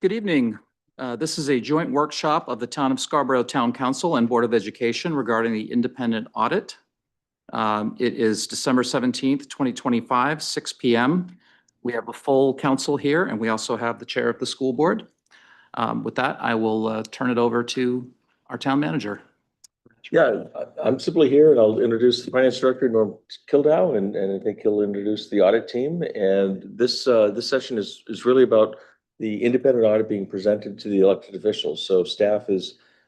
Good evening. This is a joint workshop of the Town of Scarborough Town Council and Board of Education regarding the independent audit. It is December 17th, 2025, 6 p.m. We have a full council here, and we also have the chair of the school board. With that, I will turn it over to our town manager. Yeah, I'm simply here and I'll introduce the finance director, Norm Kildow, and I think he'll introduce the audit team. And this session is really about the independent audit being presented to the elected officials. So staff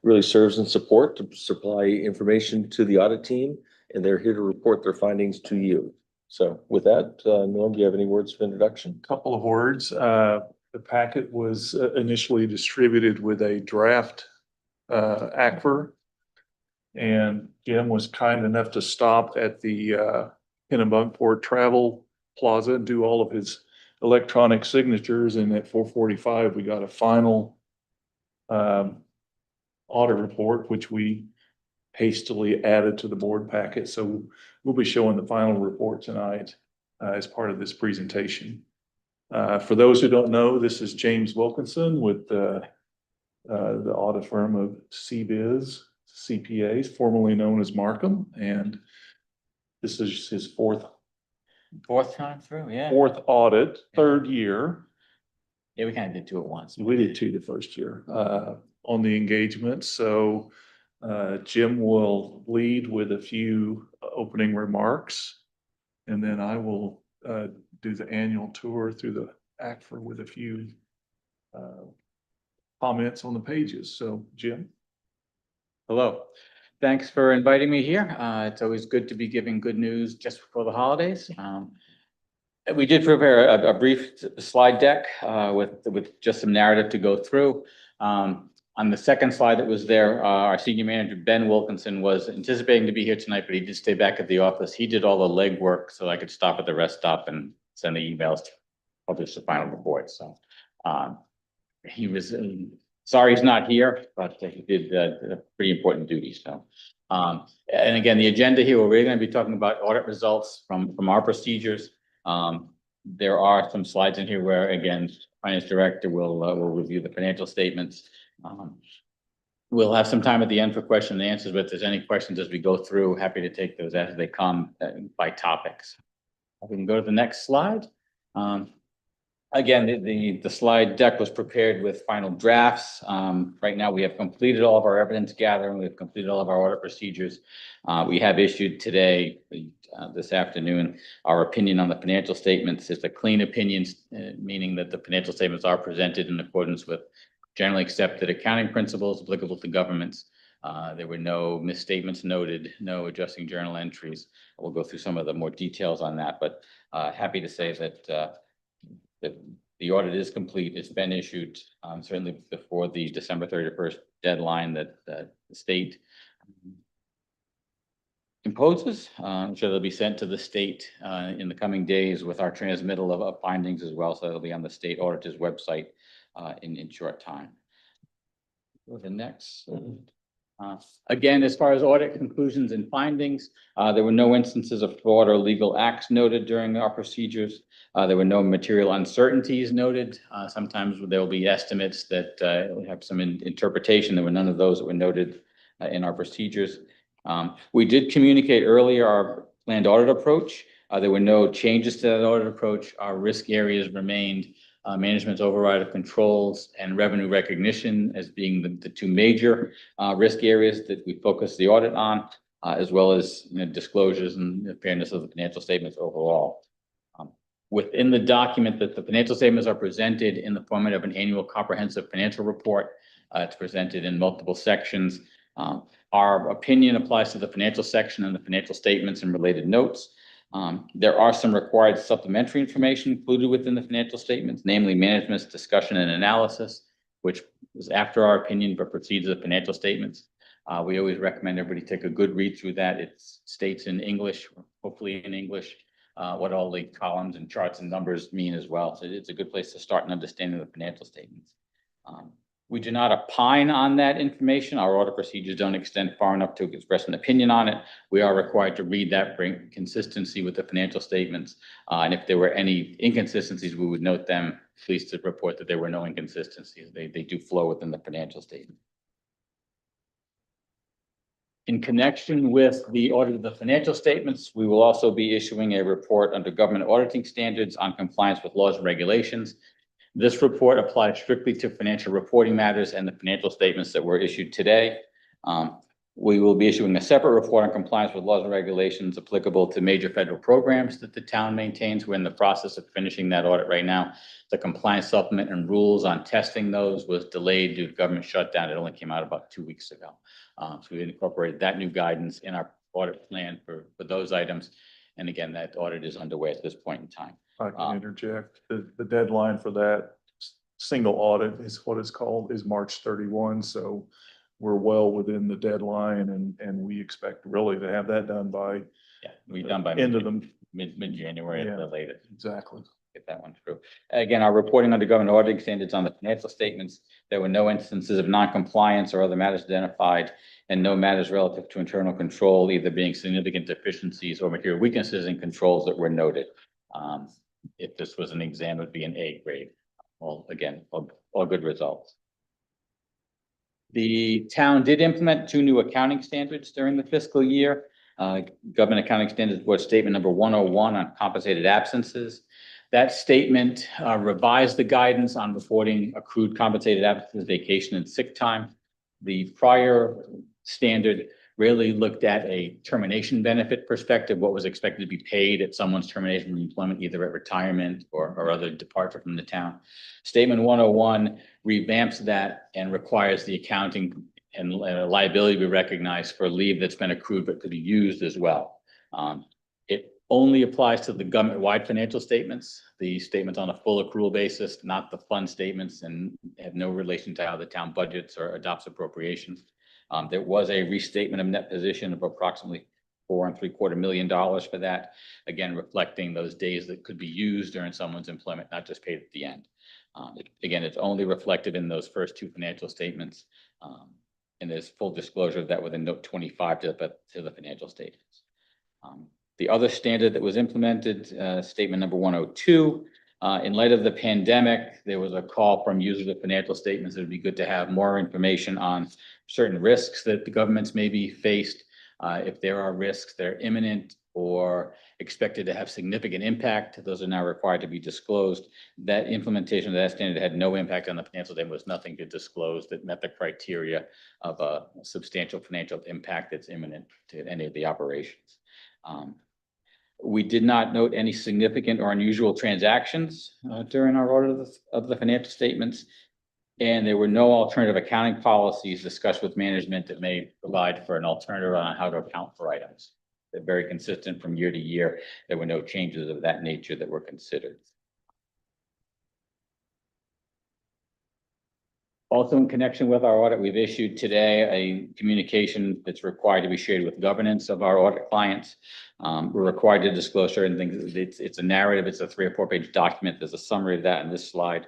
really serves in support to supply information to the audit team, and they're here to report their findings to you. So with that, Norm, do you have any words of introduction? Couple of words. The packet was initially distributed with a draft ACFR. And Jim was kind enough to stop at the Kennebunkport Travel Plaza and do all of his electronic signatures. And at 4:45, we got a final audit report, which we hastily added to the board packet. So we'll be showing the final report tonight as part of this presentation. For those who don't know, this is James Wilkinson with the audit firm of CBIZ CPAs, formerly known as Markham, and this is his fourth time through, yeah. Fourth audit, third year. Yeah, we kind of did two at once. We did two the first year on the engagement. So Jim will lead with a few opening remarks, and then I will do the annual tour through the ACFR with a few comments on the pages. So Jim. Hello. Thanks for inviting me here. It's always good to be giving good news just before the holidays. We did prepare a brief slide deck with just some narrative to go through. On the second slide that was there, our senior manager, Ben Wilkinson, was anticipating to be here tonight, but he did stay back at the office. He did all the legwork so I could stop at the rest stop and send the emails to publish the final report. So he was sorry he's not here, but he did a pretty important duty. So, and again, the agenda here, we're really going to be talking about audit results from our procedures. There are some slides in here where, again, finance director will review the financial statements. We'll have some time at the end for question and answers, but if there's any questions as we go through, happy to take those as they come by topics. We can go to the next slide. Again, the slide deck was prepared with final drafts. Right now, we have completed all of our evidence gathering. We've completed all of our audit procedures. We have issued today, this afternoon, our opinion on the financial statements. It's a clean opinion, meaning that the financial statements are presented in accordance with generally accepted accounting principles applicable to governments. There were no misstatements noted, no adjusting journal entries. We'll go through some of the more details on that, but happy to say that the audit is complete. It's been issued certainly before the December 31st deadline that the state imposes. I'm sure they'll be sent to the state in the coming days with our transmittal of findings as well. So it'll be on the state auditor's website in short time. Go to the next. Again, as far as audit conclusions and findings, there were no instances of fraud or legal acts noted during our procedures. There were no material uncertainties noted. Sometimes there will be estimates that have some interpretation. There were none of those that were noted in our procedures. We did communicate earlier our planned audit approach. There were no changes to that audit approach. Our risk areas remained management's override of controls and revenue recognition as being the two major risk areas that we focus the audit on, as well as disclosures and the fairness of the financial statements overall. Within the document, that the financial statements are presented in the format of an annual comprehensive financial report. It's presented in multiple sections. Our opinion applies to the financial section and the financial statements and related notes. There are some required supplementary information included within the financial statements, namely management's discussion and analysis, which is after our opinion, but precedes the financial statements. We always recommend everybody take a good read through that. It states in English, hopefully in English, what all the columns and charts and numbers mean as well. So it's a good place to start an understanding of the financial statements. We do not opine on that information. Our audit procedures don't extend far enough to express an opinion on it. We are required to read that, bring consistency with the financial statements. And if there were any inconsistencies, we would note them. Pleased to report that there were no inconsistencies. They do flow within the financial statement. In connection with the audit of the financial statements, we will also be issuing a report under government auditing standards on compliance with laws and regulations. This report applies strictly to financial reporting matters and the financial statements that were issued today. We will be issuing a separate report on compliance with laws and regulations applicable to major federal programs that the town maintains. We're in the process of finishing that audit right now. The compliance supplement and rules on testing those was delayed due to government shutdown. It only came out about 2 weeks ago. So we incorporated that new guidance in our audit plan for those items. And again, that audit is underway at this point in time. I can interject. The deadline for that single audit is what it's called, is March 31. So we're well within the deadline and we expect really to have that done by Yeah, we've done by end of them. mid-January at the latest. Exactly. Get that one through. Again, our reporting under government auditing standards on the financial statements, there were no instances of non-compliance or other matters identified, and no matters relative to internal control, either being significant deficiencies or material weaknesses in controls that were noted. If this was an exam, it would be an A grade. Well, again, all good results. The town did implement 2 new accounting standards during the fiscal year. Government Accounting Standards Board Statement number 101 on compensated absences. That statement revised the guidance on reporting accrued compensated absences, vacation, and sick time. The prior standard really looked at a termination benefit perspective, what was expected to be paid at someone's termination of employment, either at retirement or other departure from the town. Statement 101 revamps that and requires the accounting and liability to be recognized for leave that's been accrued but could be used as well. It only applies to the government-wide financial statements, the statements on a full accrual basis, not the fund statements, and have no relation to how the town budgets or adopts appropriations. There was a restatement of net position of approximately $4.75 million for that. Again, reflecting those days that could be used during someone's employment, not just paid at the end. Again, it's only reflected in those first 2 financial statements. And there's full disclosure of that within note 25 to the financial statements. The other standard that was implemented, statement number 102, in light of the pandemic, there was a call from users of financial statements. It would be good to have more information on certain risks that the governments may be faced. If there are risks that are imminent or expected to have significant impact, those are now required to be disclosed. That implementation of that standard had no impact on the financial statement, was nothing to disclose that met the criteria of a substantial financial impact that's imminent to any of the operations. We did not note any significant or unusual transactions during our audit of the financial statements. And there were no alternative accounting policies discussed with management that may provide for an alternative on how to account for items. They're very consistent from year to year. There were no changes of that nature that were considered. Also, in connection with our audit, we've issued today a communication that's required to be shared with governance of our audit clients. We're required to disclose certain things. It's a narrative. It's a 3 or 4 page document. There's a summary of that in this slide.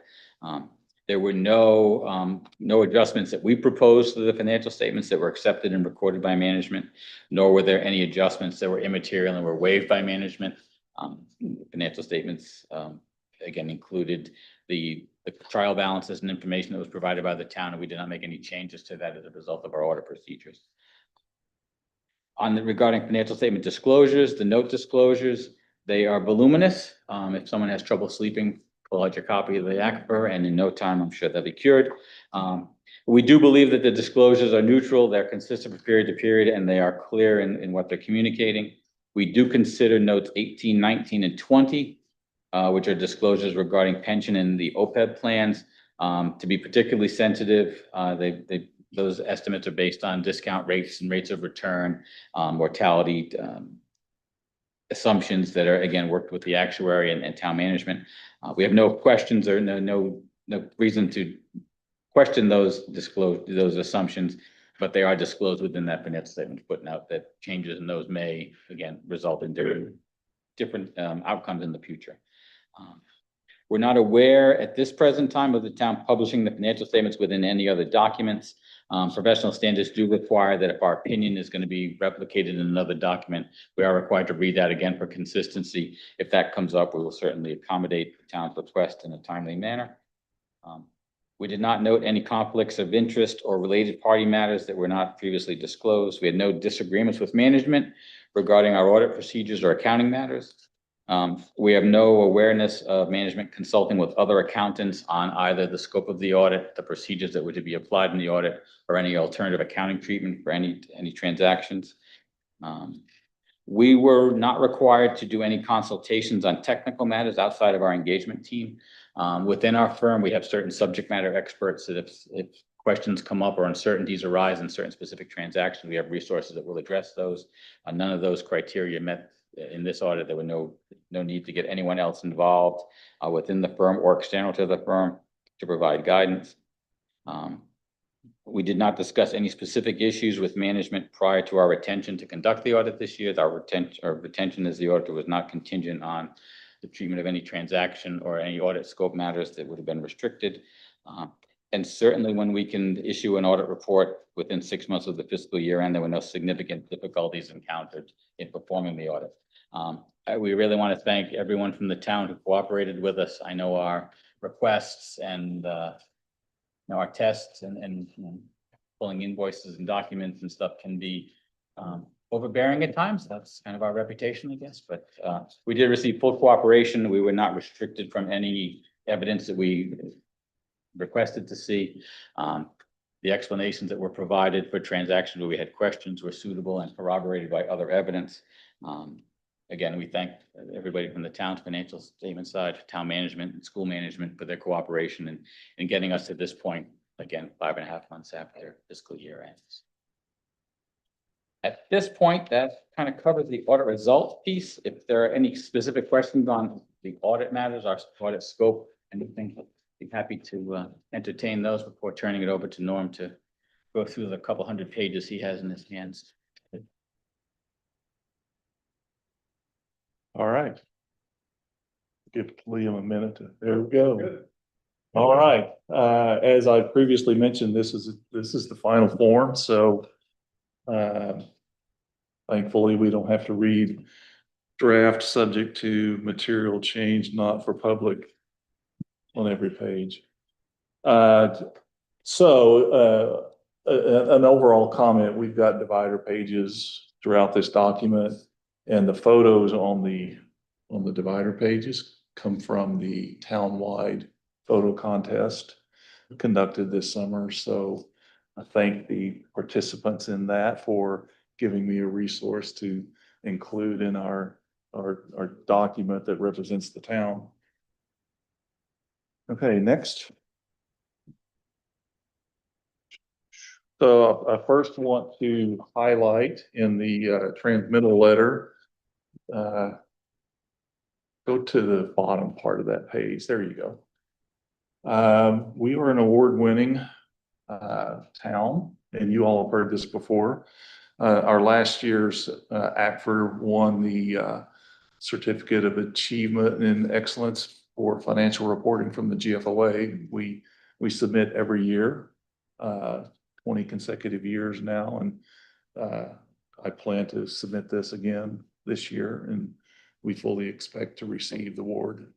There were no adjustments that we proposed to the financial statements that were accepted and recorded by management, nor were there any adjustments that were immaterial and were waived by management. Financial statements, again, included the trial balances and information that was provided by the town, and we did not make any changes to that as a result of our audit procedures. Regarding financial statement disclosures, the note disclosures, they are voluminous. If someone has trouble sleeping, pull out your copy of the ACFR, and in no time, I'm sure they'll be cured. We do believe that the disclosures are neutral, they're consistent from period to period, and they are clear in what they're communicating. We do consider notes 18, 19, and 20, which are disclosures regarding pension and the OPEB plans, to be particularly sensitive. Those estimates are based on discount rates and rates of return, mortality assumptions that are, again, worked with the actuary and town management. We have no questions or no reason to question those assumptions, but they are disclosed within that financial statement footnote that changes in those may, again, result in different outcomes in the future. We're not aware at this present time of the town publishing the financial statements within any other documents. Professional standards do require that if our opinion is going to be replicated in another document, we are required to read that again for consistency. If that comes up, we will certainly accommodate the town's request in a timely manner. We did not note any conflicts of interest or related party matters that were not previously disclosed. We had no disagreements with management regarding our audit procedures or accounting matters. We have no awareness of management consulting with other accountants on either the scope of the audit, the procedures that were to be applied in the audit, or any alternative accounting treatment for any transactions. We were not required to do any consultations on technical matters outside of our engagement team. Within our firm, we have certain subject matter experts that if questions come up or uncertainties arise in certain specific transactions, we have resources that will address those. None of those criteria met in this audit. There were no need to get anyone else involved within the firm or external to the firm to provide guidance. We did not discuss any specific issues with management prior to our retention to conduct the audit this year. Our retention as the auditor was not contingent on the treatment of any transaction or any audit scope matters that would have been restricted. And certainly when we can issue an audit report within 6 months of the fiscal year end, there were no significant difficulties encountered in performing the audit. We really want to thank everyone from the town who cooperated with us. I know our requests and our tests and pulling invoices and documents and stuff can be overbearing at times. That's kind of our reputation, I guess, but we did receive full cooperation. We were not restricted from any evidence that we requested to see. The explanations that were provided for transactions where we had questions were suitable and corroborated by other evidence. Again, we thank everybody from the town's financial statement side, town management and school management for their cooperation in getting us to this point, again, 5.5 months after fiscal year ends. At this point, that kind of covers the audit results piece. If there are any specific questions on the audit matters, our audit scope, anything, I'd be happy to entertain those before turning it over to Norm to go through the couple hundred pages he has in his hands. All right. Give Liam a minute to, there we go. All right, as I previously mentioned, this is the final form, so thankfully we don't have to read draft subject to material change not for public on every page. So an overall comment, we've got divider pages throughout this document, and the photos on the divider pages come from the townwide photo contest conducted this summer. So I thank the participants in that for giving me a resource to include in our document that represents the town. Okay, next. So I first want to highlight in the transmittal letter, go to the bottom part of that page. There you go. We were an award-winning town, and you all have heard this before. Our last year's ACFR won the Certificate of Achievement and Excellence for Financial Reporting from the GFOA. We submit every year, 20 consecutive years now, and I plan to submit this again this year, and we fully expect to receive the award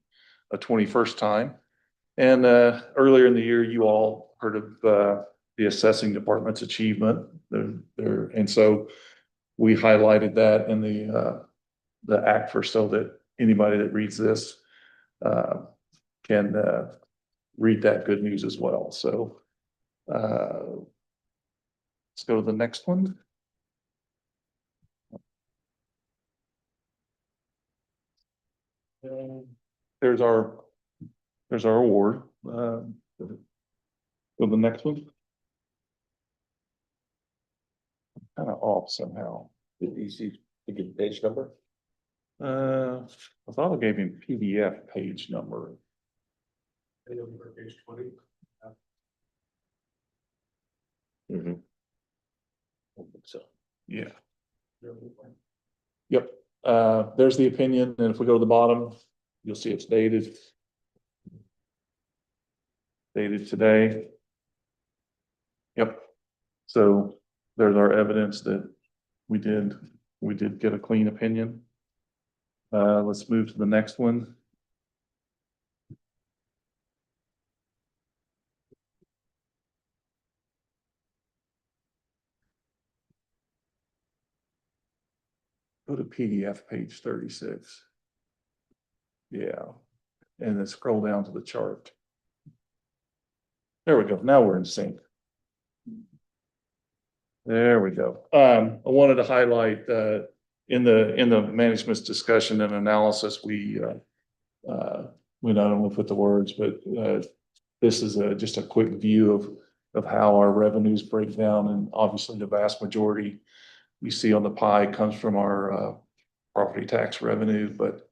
a 21st time. And earlier in the year, you all heard of the assessing department's achievement there, and so we highlighted that in the ACFR so that anybody that reads this can read that good news as well. So let's go to the next one. There's our award. Go to the next one. Kind of off somehow. Did you see the page number? I thought I gave him PDF page number. Page 20. Mm-hmm. I think so. Yeah. Yep. There's the opinion, and if we go to the bottom, you'll see it's dated. dated today. Yep. So there's our evidence that we did get a clean opinion. Let's move to the next one. Go to PDF page 36. Yeah, and then scroll down to the chart. There we go. Now we're in sync. There we go. I wanted to highlight in the management's discussion and analysis, we not only put the words, but this is just a quick view of how our revenues break down, and obviously the vast majority you see on the pie comes from our property tax revenue, but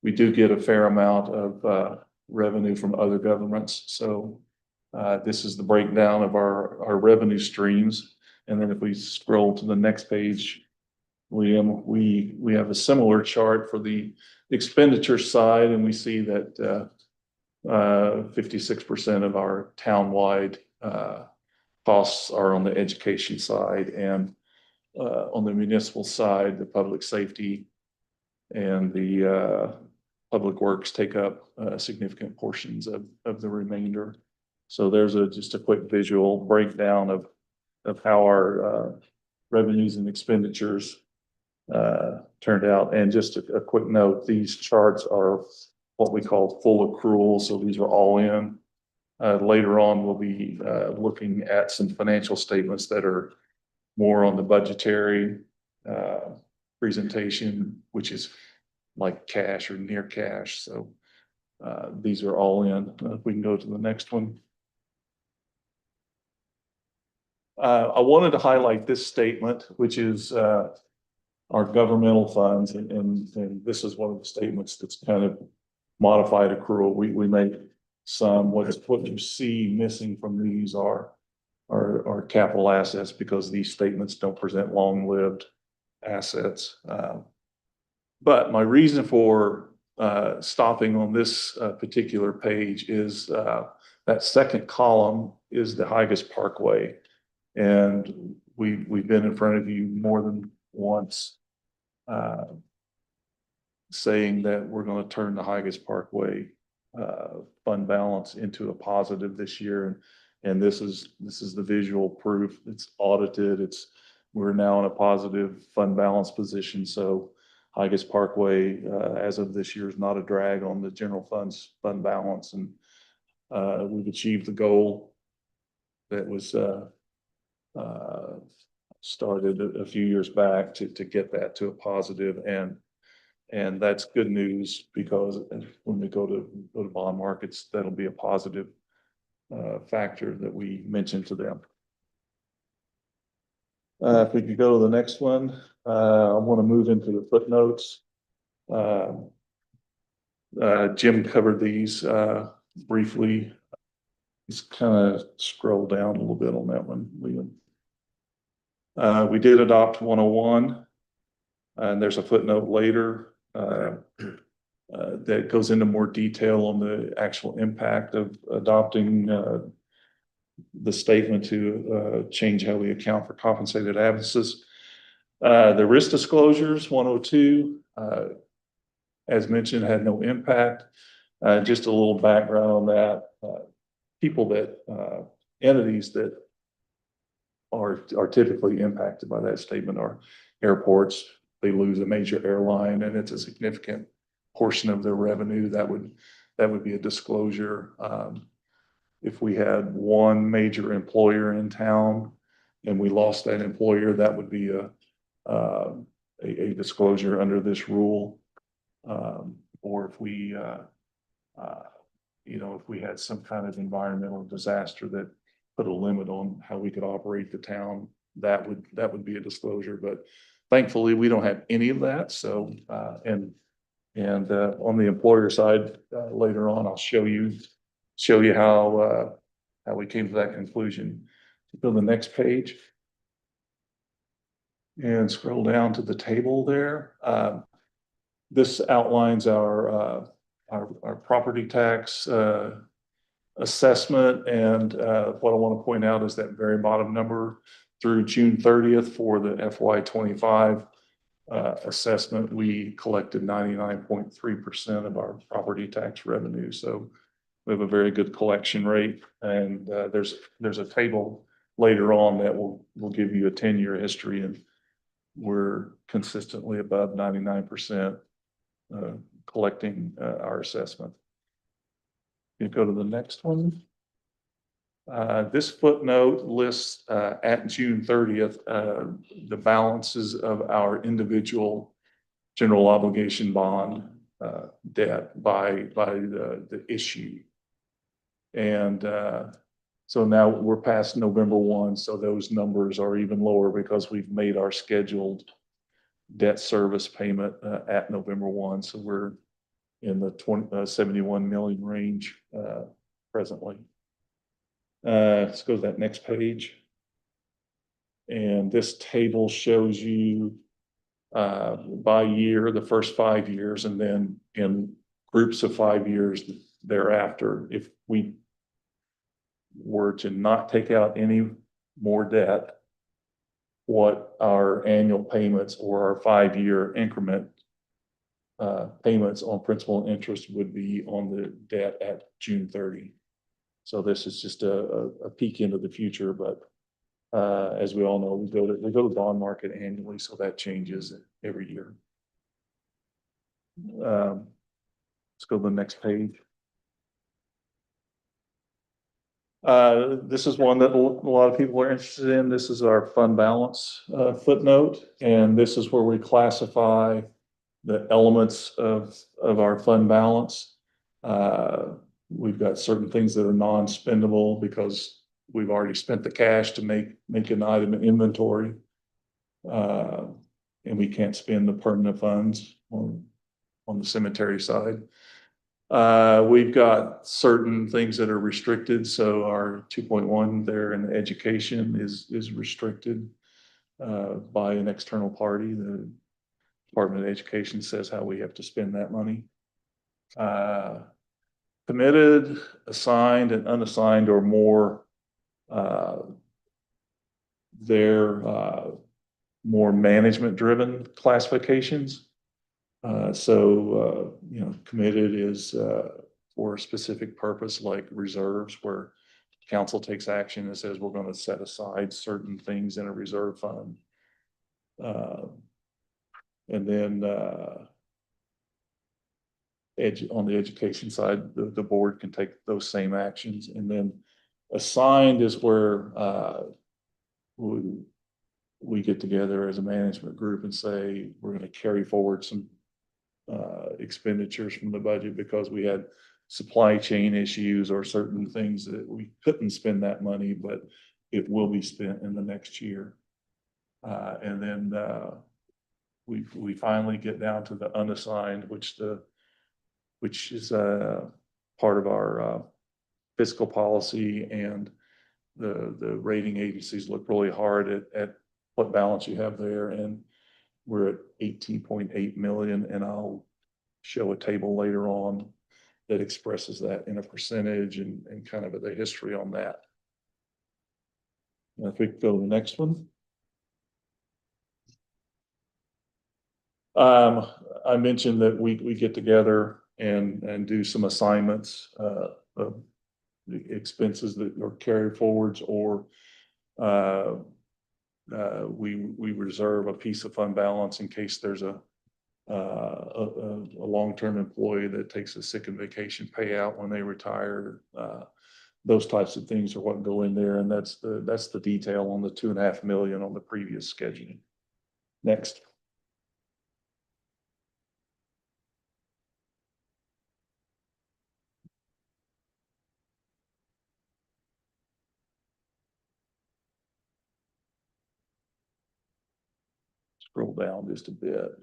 we do get a fair amount of revenue from other governments. So this is the breakdown of our revenue streams. And then if we scroll to the next page, Liam, we have a similar chart for the expenditure side, and we see that 56% of our townwide costs are on the education side, and on the municipal side, the public safety and the public works take up significant portions of the remainder. So there's just a quick visual breakdown of how our revenues and expenditures turned out. And just a quick note, these charts are what we call full accrual. So these are all in. Later on, we'll be looking at some financial statements that are more on the budgetary presentation, which is like cash or near cash. So these are all in. If we can go to the next one. I wanted to highlight this statement, which is our governmental funds, and this is one of the statements that's kind of modified accrual. We make some, what you see missing from these are capital assets, because these statements don't present long-lived assets. But my reason for stopping on this particular page is that second column is the Higas Parkway. And we've been in front of you more than once saying that we're going to turn the Higas Parkway fund balance into a positive this year. And this is the visual proof. It's audited. We're now in a positive fund balance position. So Higas Parkway, as of this year, is not a drag on the general fund's fund balance. And we've achieved the goal that was started a few years back to get that to a positive, and that's good news, because when we go to bond markets, that'll be a positive factor that we mentioned to them. If we could go to the next one, I want to move into the footnotes. Jim covered these briefly. Just kind of scroll down a little bit on that one, Liam. We did adopt 101, and there's a footnote later that goes into more detail on the actual impact of adopting the statement to change how we account for compensated absences. The risk disclosures, 102, as mentioned, had no impact. Just a little background on that. Entities that are typically impacted by that statement are airports. They lose a major airline and it's a significant portion of their revenue. That would be a disclosure. If we had one major employer in town and we lost that employer, that would be a disclosure under this rule. Or if we if we had some kind of environmental disaster that put a limit on how we could operate the town, that would be a disclosure. But thankfully, we don't have any of that. So, and on the employer side, later on, I'll show you how we came to that conclusion. Go to the next page and scroll down to the table there. This outlines our our property tax, assessment. And, what I want to point out is that very bottom number through June 30th for the FY 25 assessment, we collected 99.3% of our property tax revenue. So we have a very good collection rate. And there's a table later on that will give you a 10-year history, and we're consistently above 99% collecting our assessment. You go to the next one. This footnote lists at June 30th the balances of our individual general obligation bond debt by the issue. And so now we're past November 1, so those numbers are even lower because we've made our scheduled debt service payment at November 1. So we're in the 71 million range presently. Let's go to that next page. And this table shows you by year, the first 5 years, and then in groups of 5 years thereafter. If we were to not take out any more debt, what our annual payments or our 5-year increment payments on principal and interest would be on the debt at June 30. So this is just a peek into the future, but as we all know, we go to the bond market annually, so that changes every year. Let's go to the next page. This is one that a lot of people are interested in. This is our fund balance footnote, and this is where we classify the elements of our fund balance. We've got certain things that are non-spendable because we've already spent the cash to make an item in inventory. And we can't spend the permanent funds on the cemetery side. We've got certain things that are restricted. So our 2.1 there in education is restricted by an external party. The Department of Education says how we have to spend that money. Committed, assigned, and unassigned or more, they're more management-driven classifications. So committed is for a specific purpose, like reserves, where council takes action and says we're going to set aside certain things in a reserve fund. And then on the education side, the board can take those same actions. And then assigned is where we get together as a management group and say we're going to carry forward some expenditures from the budget because we had supply chain issues or certain things that we couldn't spend that money, but it will be spent in the next year. And then we finally get down to the unassigned, which is part of our fiscal policy, and the rating agencies look really hard at what balance you have there, and we're at 18.8 million, and I'll show a table later on that expresses that in a percentage and kind of the history on that. And if we go to the next one. I mentioned that we get together and do some assignments of the expenses that are carried forwards, or we reserve a piece of fund balance in case there's a long-term employee that takes a sick and vacation payout when they retire. Those types of things are what go in there, and that's the detail on the 2.5 million on the previous scheduling. Next. Scroll down just a bit.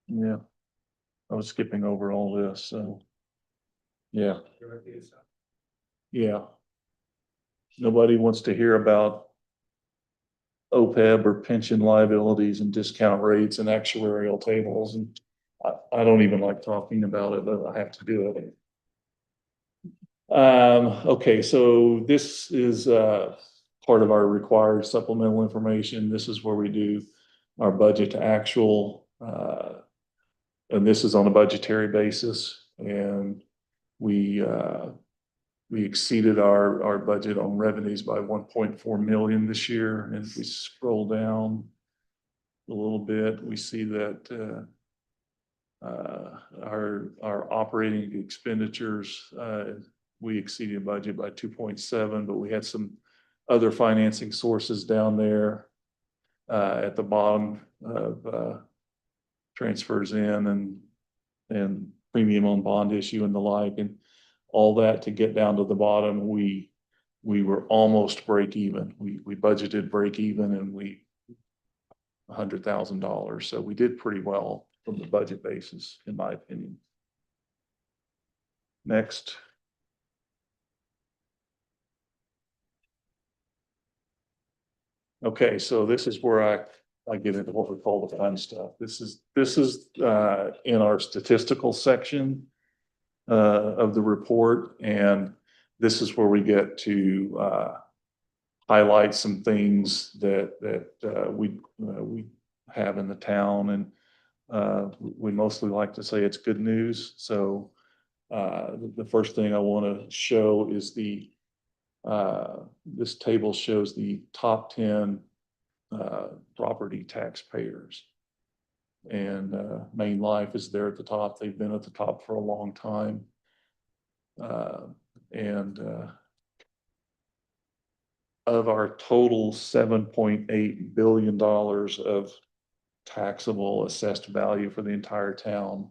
Yeah, I was skipping over all this, so yeah. Yeah. Nobody wants to hear about OPEB or pension liabilities and discount rates and actuarial tables. And I don't even like talking about it, but I have to do it. Okay, so this is, part of our required supplemental information. This is where we do our budget to actual, and this is on a budgetary basis. And we exceeded our budget on revenues by 1.4 million this year. And if we scroll down a little bit, we see that, our operating expenditures, we exceeded budget by 2.7, but we had some other financing sources down there at the bottom of transfers in and premium on bond issue and the like, and all that to get down to the bottom. We were almost break even. We budgeted break even, and we $100,000. So we did pretty well from the budget basis, in my opinion. Next. Okay, so this is where I get into what we call the fun stuff. This is in our statistical section of the report, and this is where we get to highlight some things that we have in the town, and we mostly like to say it's good news. So the first thing I want to show is this table shows the top 10 property taxpayers. And Main Life is there at the top. They've been at the top for a long time. And of our total $7.8 billion of taxable assessed value for the entire town,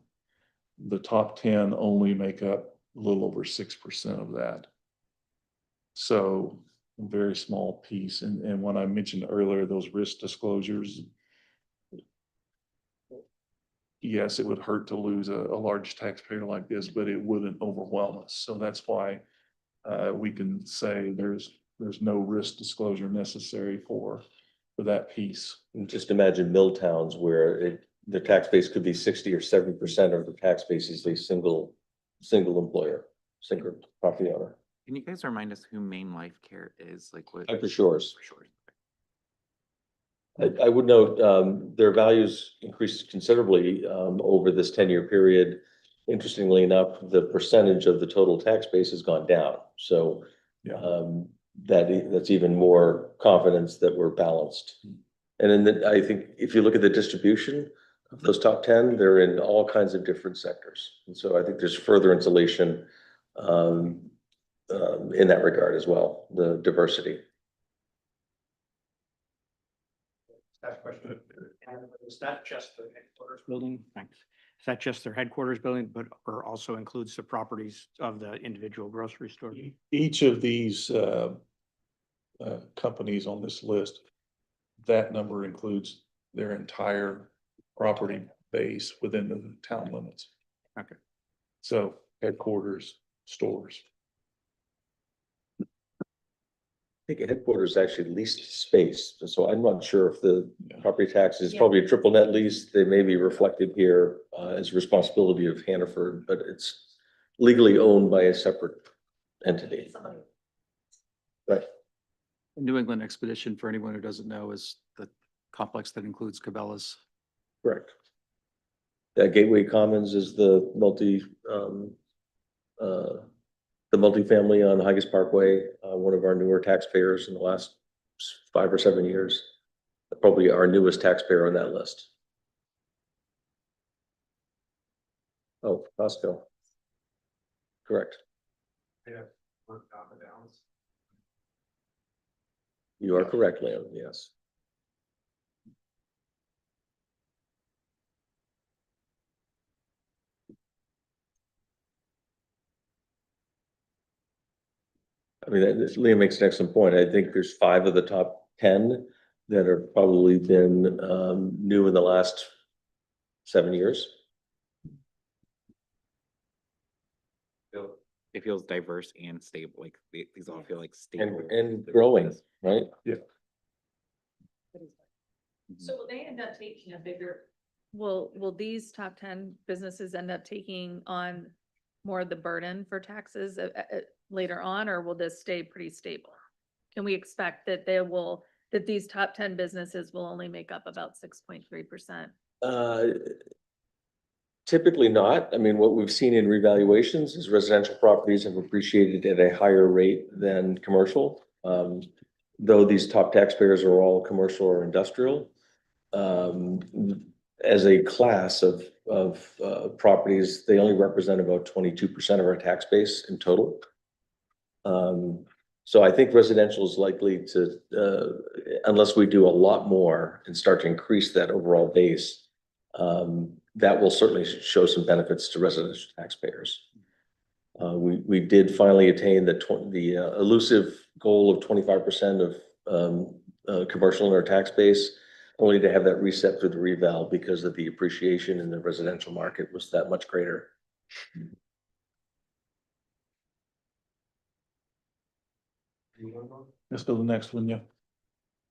the top 10 only make up a little over 6% of that. So a very small piece. And when I mentioned earlier, those risk disclosures, yes, it would hurt to lose a large taxpayer like this, but it wouldn't overwhelm us. So that's why we can say there's no risk disclosure necessary for that piece. And just imagine mill towns where the tax base could be 60 or 70% of the tax base is a single employer, single property owner. Can you guys remind us who Main Life Care is? Like what? For Shores. For Shores. I would note their values increased considerably over this 10-year period. Interestingly enough, the percentage of the total tax base has gone down. So Yeah. that's even more confidence that we're balanced. And then I think if you look at the distribution of those top 10, they're in all kinds of different sectors. And so I think there's further insulation in that regard as well, the diversity. That question. Is that just the headquarters building? Thanks. Is that just their headquarters building, but or also includes the properties of the individual grocery store? Each of these companies on this list, that number includes their entire property base within the town limits. Okay. So headquarters, stores. I think headquarters actually leased space, so I'm not sure if the Yeah. property tax is Yeah. probably a triple net lease. They may be reflected here as responsibility of Hannaford, but it's legally owned by a separate entity. Right. New England Expedition, for anyone who doesn't know, is the complex that includes Cabela's. Correct. Gateway Commons is the multifamily on Higas Parkway, one of our newer taxpayers in the last 5 or 7 years. Probably our newest taxpayer on that list. Oh, Costco. Correct. You are correct, Leon, yes. I mean, Liam makes an excellent point. I think there's 5 of the top 10 that have probably been new in the last 7 years. It feels diverse and stable. Like these all feel like stable. And growing, right? So will they end up taking a bigger? Will these top 10 businesses end up taking on more of the burden for taxes later on, or will this stay pretty stable? Can we expect that that these top 10 businesses will only make up about 6.3%? Typically not. I mean, what we've seen in revaluations is residential properties have appreciated at a higher rate than commercial. Though these top taxpayers are all commercial or industrial. As a class of properties, they only represent about 22% of our tax base in total. So I think residential is likely to, unless we do a lot more and start to increase that overall base, that will certainly show some benefits to residential taxpayers. We did finally attain the elusive goal of 25% of commercial in our tax base, only to have that reset through the reval because of the appreciation in the residential market was that much greater. Let's go to the next one, yeah.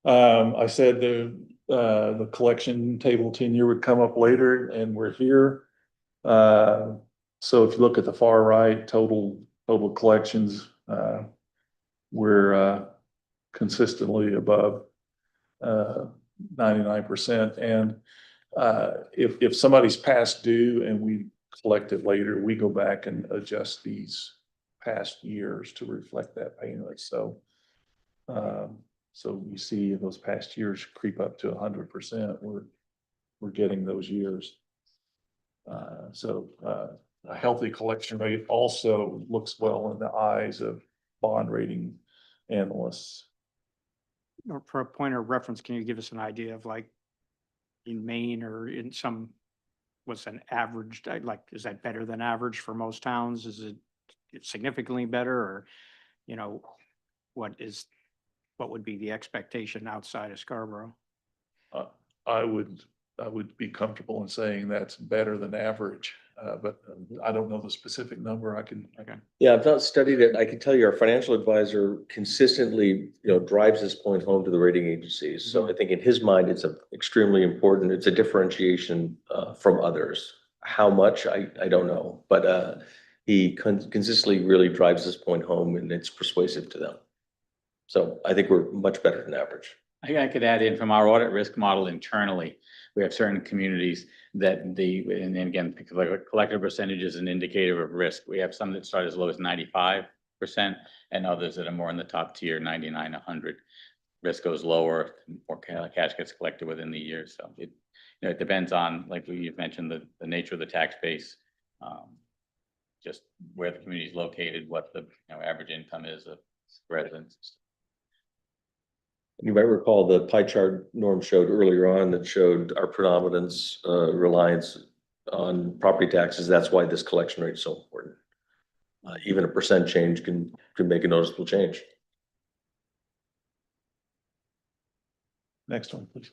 I said the collection table tenure would come up later, and we're here. So if you look at the far right, total collections, we're consistently above 99%. And if somebody's past due and we collect it later, we go back and adjust these past years to reflect that payment. So you see those past years creep up to 100%. We're getting those years. So a healthy collection rate also looks well in the eyes of bond rating analysts. Or for a point of reference, can you give us an idea of like in Maine or in some, what's an average, like, is that better than average for most towns? Is it significantly better, or, you know, what would be the expectation outside of Scarborough? I would be comfortable in saying that's better than average, but I don't know the specific number. Okay. Yeah, I've not studied it. I can tell you our financial advisor consistently, drives this point home to the rating agencies. So I think in his mind, it's extremely important. It's a differentiation from others. How much, I don't know, but he consistently really drives this point home, and it's persuasive to them. So I think we're much better than average. I could add in from our audit risk model internally, we have certain communities that and then again, collective percentage is an indicator of risk. We have some that start as low as 95% and others that are more in the top tier, 99, 100. Risk goes lower, more cash gets collected within the year. So it depends on, like you've mentioned, the nature of the tax base, just where the community is located, what the average income is of residents. You might recall the pie chart Norm showed earlier on that showed our predominance, reliance on property taxes. That's why this collection rate is so important. Even a percent change can make a noticeable change. Next one, please.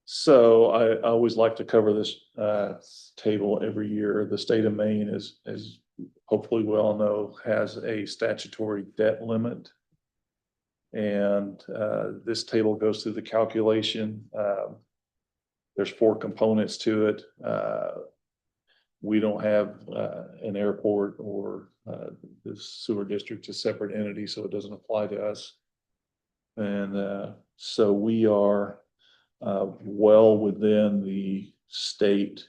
So I always like to cover this table every year. The state of Maine is hopefully we all know, has a statutory debt limit. And this table goes through the calculation. There's 4 components to it. We don't have an airport or the sewer district, a separate entity, so it doesn't apply to us. And so we are well within the state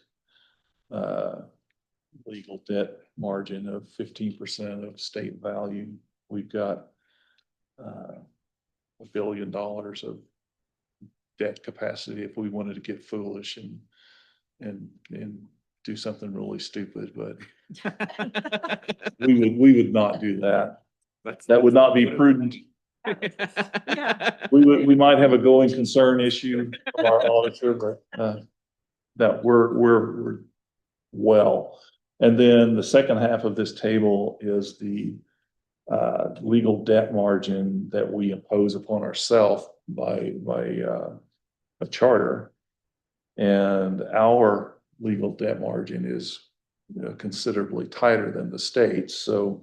legal debt margin of 15% of state value. We've got $1 billion of debt capacity if we wanted to get foolish and do something really stupid, but we would not do that. That would not be prudent. We might have a going concern issue of our auditor, but that we're well. And then the second half of this table is the legal debt margin that we impose upon ourselves by a charter. And our legal debt margin is considerably tighter than the state's. So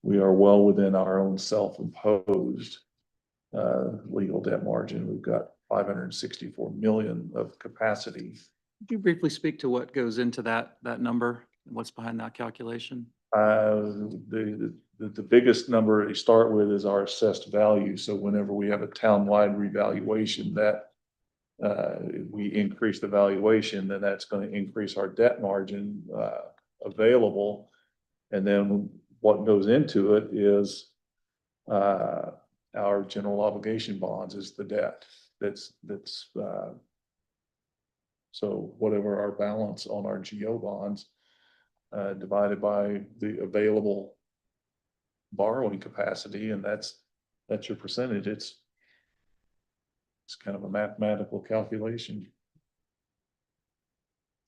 we are well within our own self-imposed legal debt margin. We've got 564 million of capacity. Could you briefly speak to what goes into that number? And what's behind that calculation? The biggest number to start with is our assessed value. So whenever we have a townwide revaluation that we increase the valuation, then that's going to increase our debt margin available. And then what goes into it is our general obligation bonds is the debt so whatever our balance on our GO bonds divided by the available borrowing capacity, and that's your percentage. It's kind of a mathematical calculation.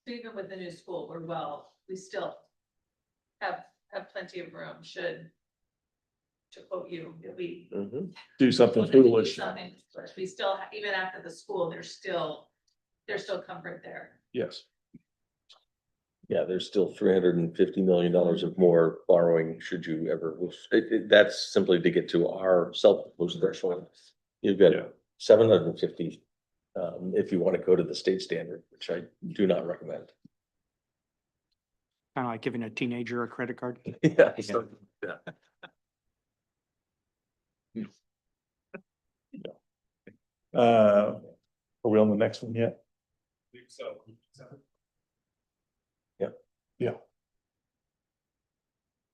So even with the new school, we still have plenty of room to quote you, if we. Do something wanted to do foolish. something foolish. We still, even after the school, there's still comfort there. Yes. Yeah, there's still $350 million of more borrowing should you ever, that's simply to get to our self-imposed threshold. You've got Yeah. 750 if you want to go to the state standard, which I do not recommend. Kind of like giving a teenager a credit card. Yeah. So, yeah. Are we on the next one yet? Yeah.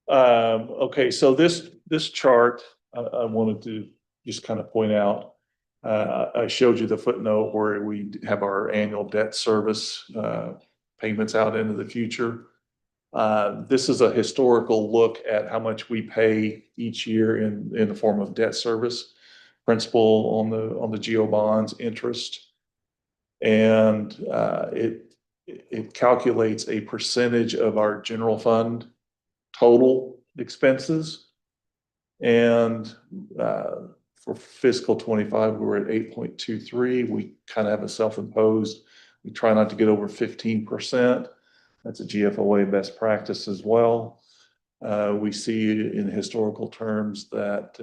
Okay, so this chart, I wanted to just kind of point out. I showed you the footnote where we have our annual debt service payments out into the future. This is a historical look at how much we pay each year in the form of debt service, principal on the GO bonds, interest. And it calculates a percentage of our general fund total expenses. And for fiscal 25, we were at 8.23. We kind of have a self-imposed, we try not to get over 15%. That's a GFOA best practice as well. We see in historical terms that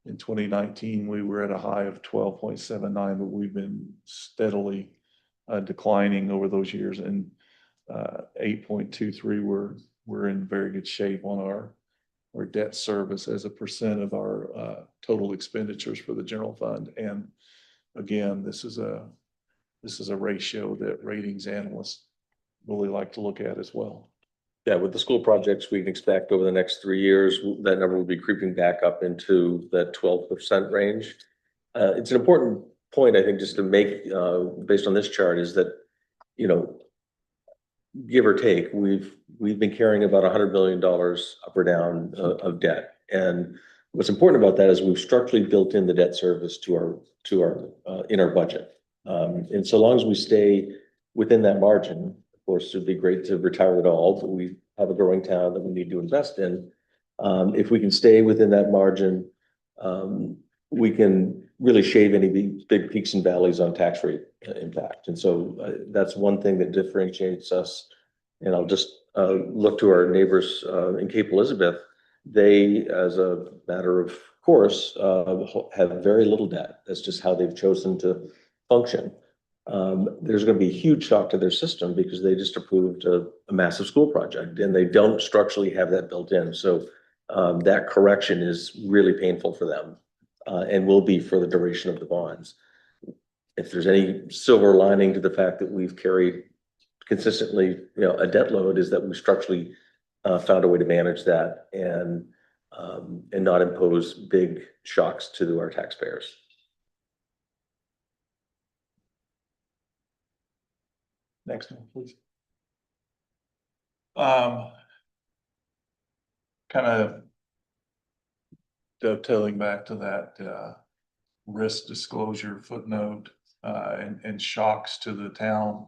in 2019, we were at a high of 12.79, but we've been steadily declining over those years. And 8.23, we're in very good shape on our debt service as a percent of our total expenditures for the general fund. And again, this is a ratio that ratings analysts really like to look at as well. Yeah, with the school projects, we can expect over the next 3 years, that number will be creeping back up into that 12% range. It's an important point, I think, just to make, based on this chart, is that, you know, give or take, we've been carrying about $100 million up or down of debt. And what's important about that is we've structurally built in the debt service to our in our budget. And so long as we stay within that margin, of course, it'd be great to retire it all, but we have a growing town that we need to invest in. If we can stay within that margin, we can really shave any big peaks and valleys on tax rate impact. And so that's one thing that differentiates us. And I'll just look to our neighbors in Cape Elizabeth. They, as a matter of course, have very little debt. That's just how they've chosen to function. There's going to be a huge shock to their system because they just approved a massive school project and they don't structurally have that built in. So that correction is really painful for them and will be for the duration of the bonds. If there's any silver lining to the fact that we've carried consistently, you know, a debt load, is that we structurally found a way to manage that and not impose big shocks to our taxpayers. Next one, please. Kind of dovetailing back to that risk disclosure footnote and shocks to the town.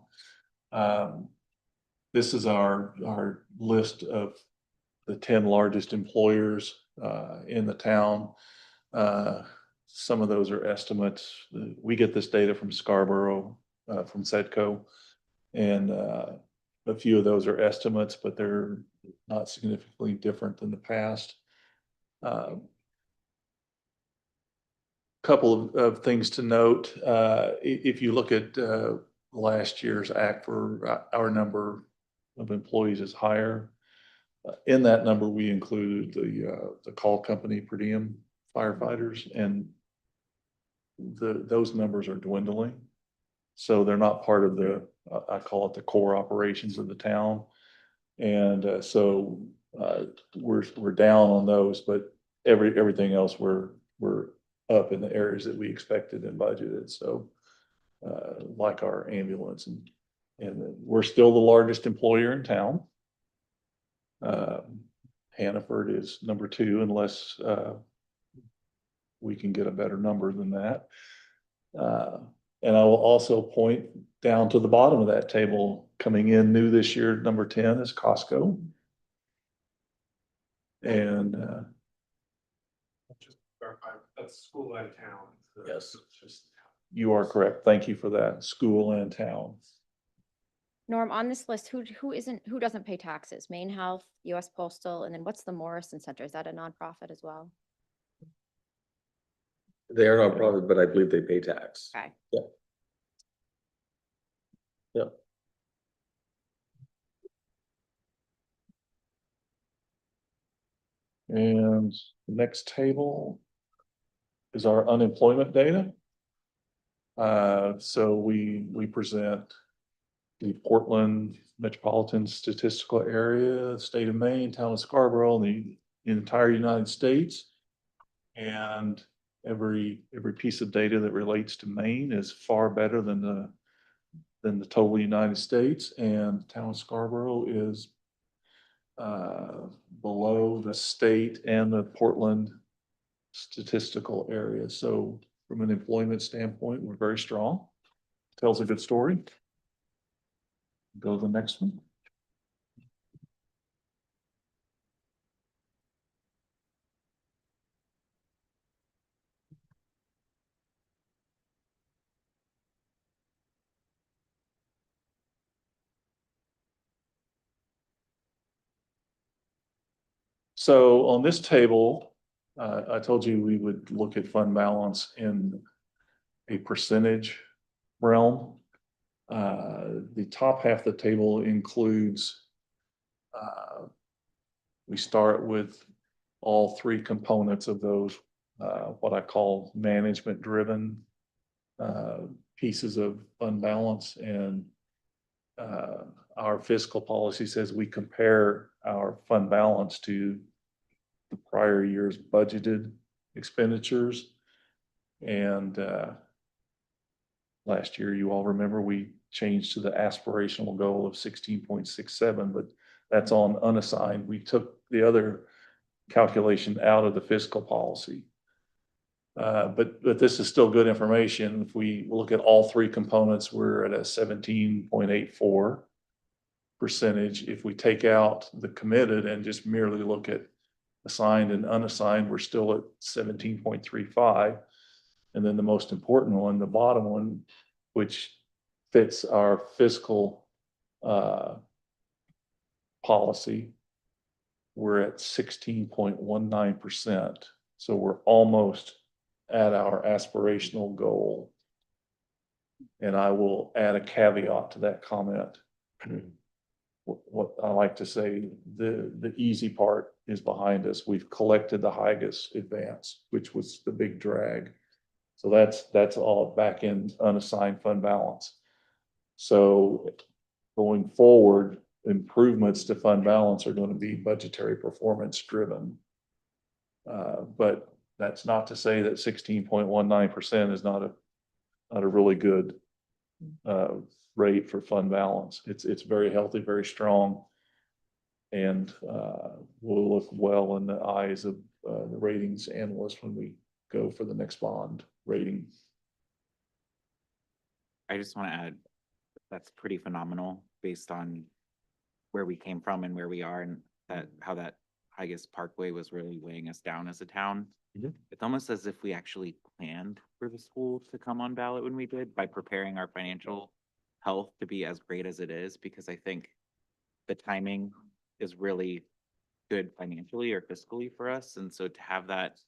This is our list of the 10 largest employers in the town. Some of those are estimates. We get this data from Scarborough, from Sedco. And A few of those are estimates, but they're not significantly different than the past. Couple of things to note, if you look at, last year's act for our number of employees is higher. In that number, we included the call company per diem firefighters, and those numbers are dwindling. So they're not part of the, I call it the core operations of the town. And so we're down on those, but everything else we're up in the areas that we expected and budgeted. So like our ambulance and we're still the largest employer in town. Hannaford is number 2 unless we can get a better number than that. And I will also point down to the bottom of that table, coming in new this year, number 10 is Costco. And Just clarify, that's school and town. Yes. Just you are correct. Thank you for that. School and town. Norm, on this list, who doesn't pay taxes? Maine Health, US Postal, and then what's the Morrison Center? Is that a nonprofit as well? They are nonprofit, but I believe they pay tax. Okay. Yeah. Yeah. And the next table is our unemployment data. So we present the Portland metropolitan statistical area, state of Maine, town of Scarborough, and the entire United States. And every piece of data that relates to Maine is far better than the total United States, and town of Scarborough is below the state and the Portland statistical area. So from an employment standpoint, we're very strong. Tells a good story. Go to the next one. So on this table, I told you we would look at fund balance in a percentage realm. The top half of the table includes, we start with all 3 components of those, what I call management driven pieces of fund balance. And our fiscal policy says we compare our fund balance to the prior year's budgeted expenditures. And last year, you all remember, we changed to the aspirational goal of 16.67, but that's on unassigned. We took the other calculation out of the fiscal policy. But this is still good information. If we look at all 3 components, we're at a 17.84%. If we take out the committed and just merely look at assigned and unassigned, we're still at 17.35. And then the most important one, the bottom one, which fits our fiscal policy, we're at 16.19%. So we're almost at our aspirational goal. And I will add a caveat to that comment. What I like to say, the easy part is behind us. We've collected the HIGAS advance, which was the big drag. So that's all back in unassigned fund balance. So going forward, improvements to fund balance are going to be budgetary performance driven. But that's not to say that 16.19% is not a really good rate for fund balance. It's very healthy, very strong, and will look well in the eyes of the ratings analysts when we go for the next bond rating. I just want to add, that's pretty phenomenal based on where we came from and where we are, and how that Higas Parkway was really weighing us down as a town. Mhm. It's almost as if we actually planned for the school to come on ballot when we did, by preparing our financial health to be as great as it is, because I think the timing is really good financially or fiscally for us. And so to have that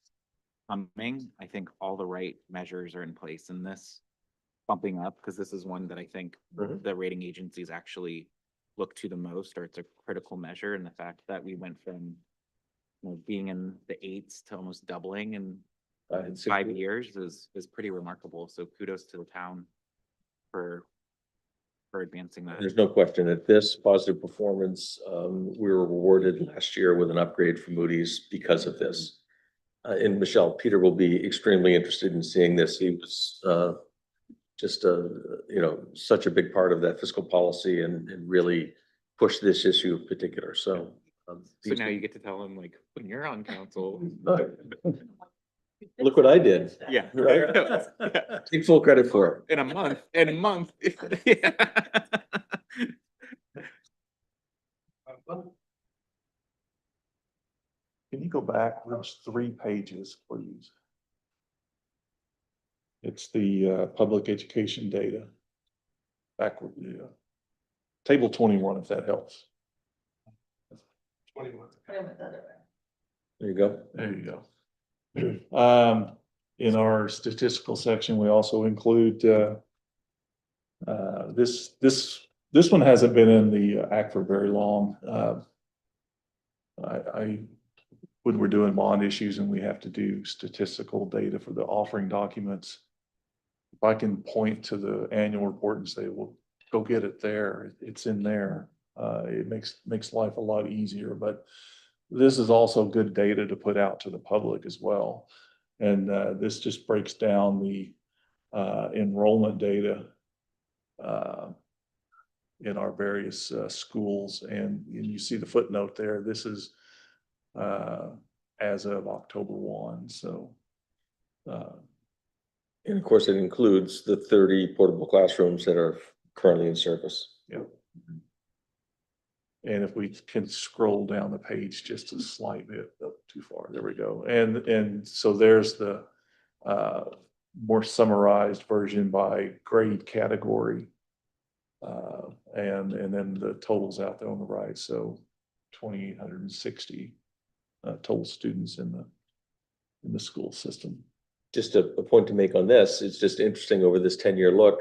coming, I think all the right measures are in place in this bumping up, because this is one that I think Mhm. the rating agencies actually look to the most, or it's a critical measure. And the fact that we went from, being in the 8s to almost doubling in In 5 60 years is pretty remarkable. So kudos to the town for advancing that. There's no question that this positive performance, we were rewarded last year with an upgrade from Moody's because of this. And Michelle, Peter will be extremely interested in seeing this. He was just such a big part of that fiscal policy and really pushed this issue in particular. So. So now you get to tell them, like, when you're on council. Look what I did. Yeah. Right? Yeah. Take full credit for it. In a month. Yeah. Can you go backwards 3 pages, please? It's the public education data. Backward, yeah. Table 21, if that helps. 21. There you go. There you go. In our statistical section, we also include this one hasn't been in the act for very long. When we're doing bond issues and we have to do statistical data for the offering documents, if I can point to the annual report and say, well, go get it there, it's in there. It makes life a lot easier, but this is also good data to put out to the public as well. And this just breaks down the enrollment data in our various schools. And you see the footnote there. This is as of October 1. So. And of course, it includes the 30 portable classrooms that are currently in service. Yeah. And if we can scroll down the page just a slight bit, up too far, there we go. And so there's the more summarized version by grade category. And then the totals out there on the right. So 2,860 total students in the school system. Just a point to make on this, it's just interesting over this 10-year look,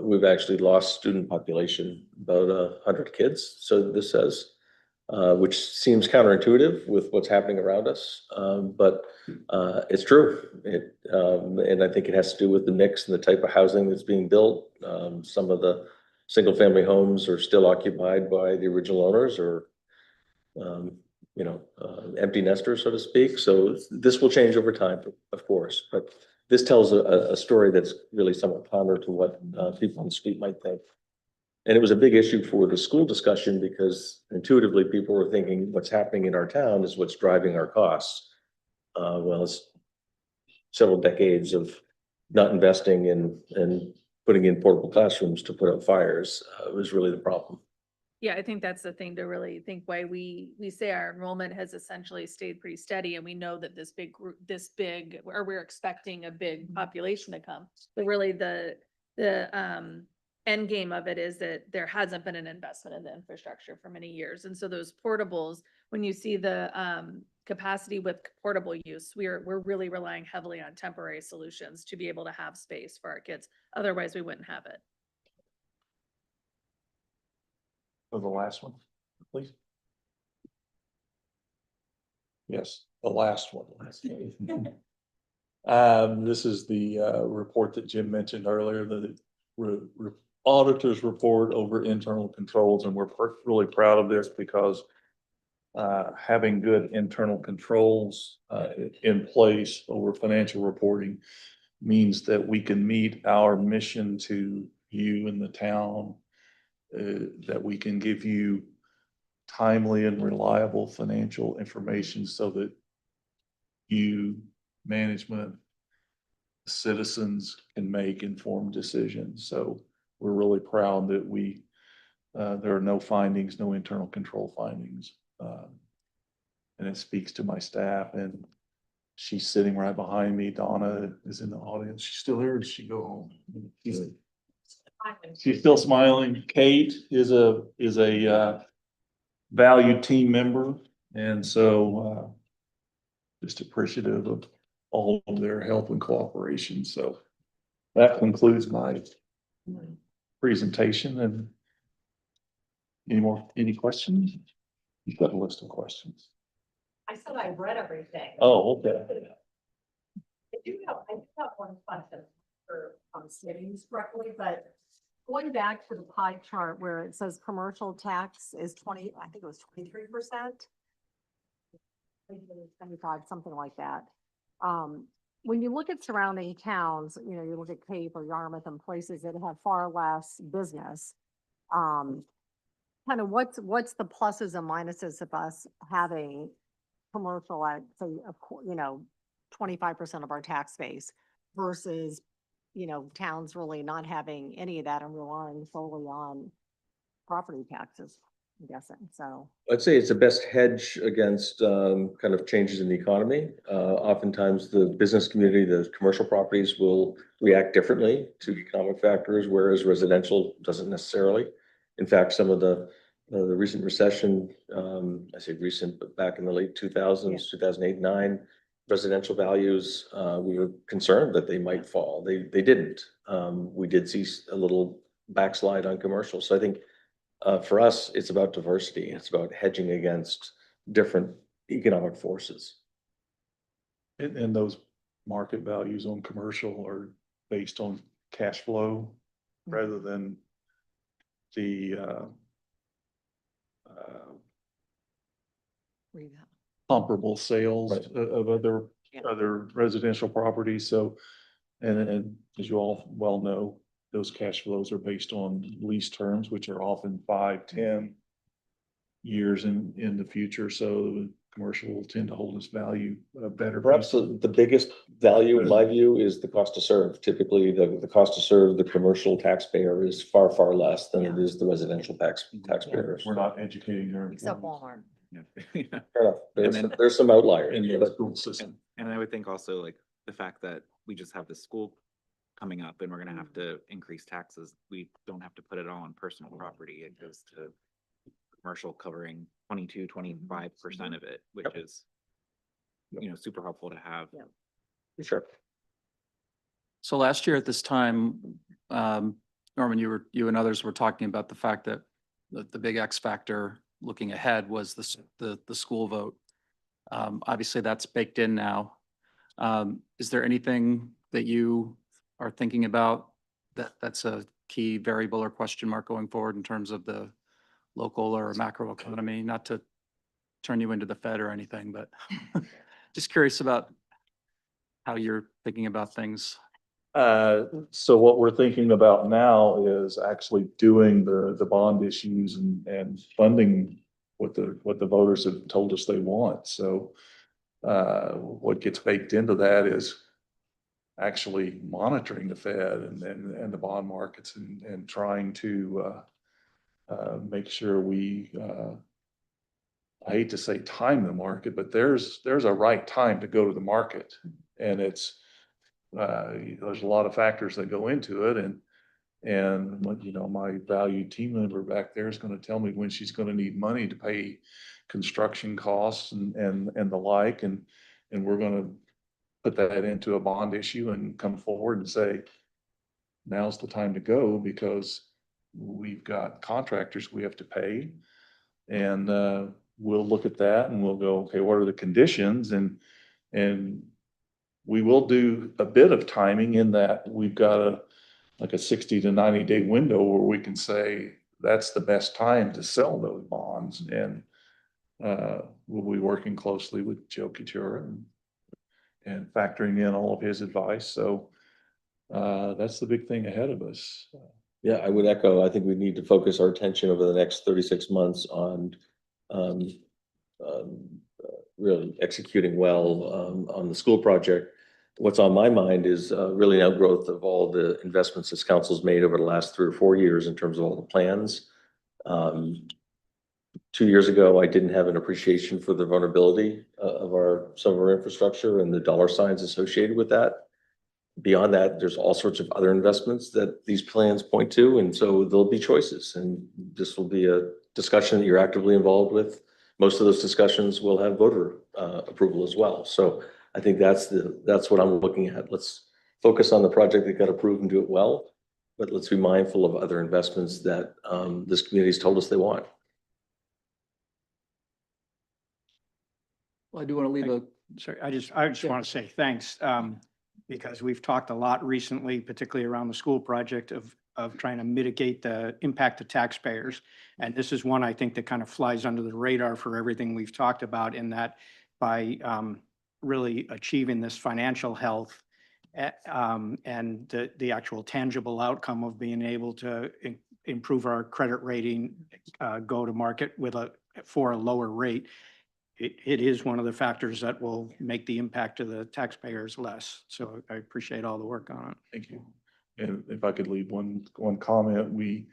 we've actually lost student population, about 100 kids. So this says, which seems counterintuitive with what's happening around us. But it's true. And I think it has to do with the mix and the type of housing that's being built. Some of the single family homes are still occupied by the original owners or, empty nesters, so to speak. So this will change over time, of course, but this tells a story that's really somewhat counter to what people on the street might think. And it was a big issue for the school discussion because intuitively people were thinking what's happening in our town is what's driving our costs. Well, it's several decades of not investing in putting in portable classrooms to put out fires was really the problem. Yeah, I think that's the thing to really think why we say our enrollment has essentially stayed pretty steady, and we know that this big group, or we're expecting a big population to come. But really the end game of it is that there hasn't been an investment in the infrastructure for many years. And so those portables, when you see the capacity with portable use, we're really relying heavily on temporary solutions to be able to have space for our kids. Otherwise, we wouldn't have it. So the last one, please. Yes, the last one. This is the report that Jim mentioned earlier, the auditor's report over internal controls, and we're really proud of this because having good internal controls in place over financial reporting means that we can meet our mission to you in the town, that we can give you timely and reliable financial information so that you, management, citizens can make informed decisions. So we're really proud that there are no findings, no internal control findings. And it speaks to my staff, and she's sitting right behind me. Donna is in the audience. She's still here. Or did she go home? She's still smiling. Kate is a valued team member. And so just appreciative of all of their help and cooperation. So that concludes my presentation. And any questions? You've got a list of questions. I said I read everything. Oh, okay. I do have one question for, stating this correctly, but going back to the pie chart where it says commercial tax is 20, I think it was 23%. 75, something like that. When you look at surrounding towns, you know, you look at Cape or Yarmouth and places that have far less business. Kind of what's the pluses and minuses of us having commercial at, say, of course, you know, 25% of our tax base versus, you know, towns really not having any of that and relying solely on property taxes, I'm guessing, so. I'd say it's the best hedge against kind of changes in the economy. Oftentimes the business community, the commercial properties will react differently to economic factors, whereas residential doesn't necessarily. In fact, some of the recent recession, I say recent, but back in the late 2000s, 2008, 9, residential values, we were concerned that they might fall. They didn't. We did see a little backslide on commercial. So I think for us, it's about diversity. It's about hedging against different economic forces. And those market values on commercial are based on cash flow rather than the comparable sales Right. of other residential properties. So, and as you all well know, those cash flows are based on lease terms, which are often 5, 10 years in the future. So commercial will tend to hold its value better. Perhaps the biggest value, in my view, is the cost to serve. Typically, the cost to serve the commercial taxpayer is far, far less than it is the residential taxpayer. We're not educating their. Except Walmart. Yeah. Fair enough. And then- There's some outliers. In the but- school system. And I would think also like the fact that we just have the school coming up and we're gonna have to increase taxes. We don't have to put it all on personal property. It goes to commercial covering 22-25% of it, which is, you know, super helpful to have. Sure. So last year at this time, Norman, you and others were talking about the fact that the big X factor looking ahead was the school vote. Obviously that's baked in now. Is there anything that you are thinking about that's a key variable or question mark going forward in terms of the local or macro economy? Not to turn you into the Fed or anything, but just curious about how you're thinking about things. So what we're thinking about now is actually doing the bond issues and funding what the voters have told us they want. So what gets baked into that is actually monitoring the Fed and the bond markets and trying to make sure we I hate to say time the market, but there's a right time to go to the market, and it's there's a lot of factors that go into it, and you know, my valued team member back there is going to tell me when she's going to need money to pay construction costs and the like, and we're going to put that into a bond issue and come forward and say, now's the time to go because we've got contractors we have to pay, and we'll look at that and we'll go, okay, what are the conditions? And we will do a bit of timing in that we've got like a 60 to 90 day window where we can say that's the best time to sell those bonds. And we'll be working closely with Joe Couture and factoring in all of his advice. So that's the big thing ahead of us. Yeah, I would echo. I think we need to focus our attention over the next 36 months on really executing well on the school project. What's on my mind is really an outgrowth of all the investments this council's made over the last 3 or 4 years in terms of all the plans. 2 years ago, I didn't have an appreciation for the vulnerability of some of our infrastructure and the dollar signs associated with that. Beyond that, there's all sorts of other investments that these plans point to, and so there'll be choices, and this will be a discussion that you're actively involved with. Most of those discussions will have voter approval as well. So I think that's what I'm looking at. Let's focus on the project that got approved and do it well. But let's be mindful of other investments that this community's told us they want. Well, I do want to leave a, Sorry, I just Yeah. want to say thanks, because we've talked a lot recently, particularly around the school project of trying to mitigate the impact to taxpayers. And this is one I think that kind of flies under the radar for everything we've talked about, in that by really achieving this financial health and the actual tangible outcome of being able to improve our credit rating, go to market for a lower rate. It is one of the factors that will make the impact to the taxpayers less. So I appreciate all the work on it. Thank you. And if I could leave one comment, we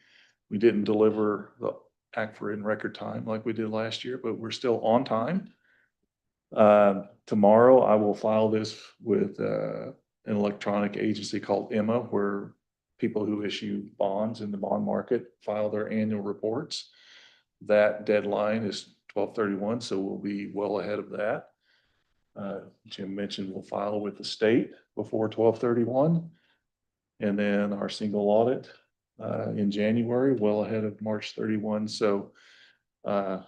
didn't deliver the ACFR in record time like we did last year, but we're still on time. Tomorrow I will file this with an electronic agency called Emma, where people who issue bonds in the bond market file their annual reports. That deadline is 12/31, so we'll be well ahead of that. Jim mentioned we'll file with the state before 12/31. And then our single audit in January, well ahead of March 31. So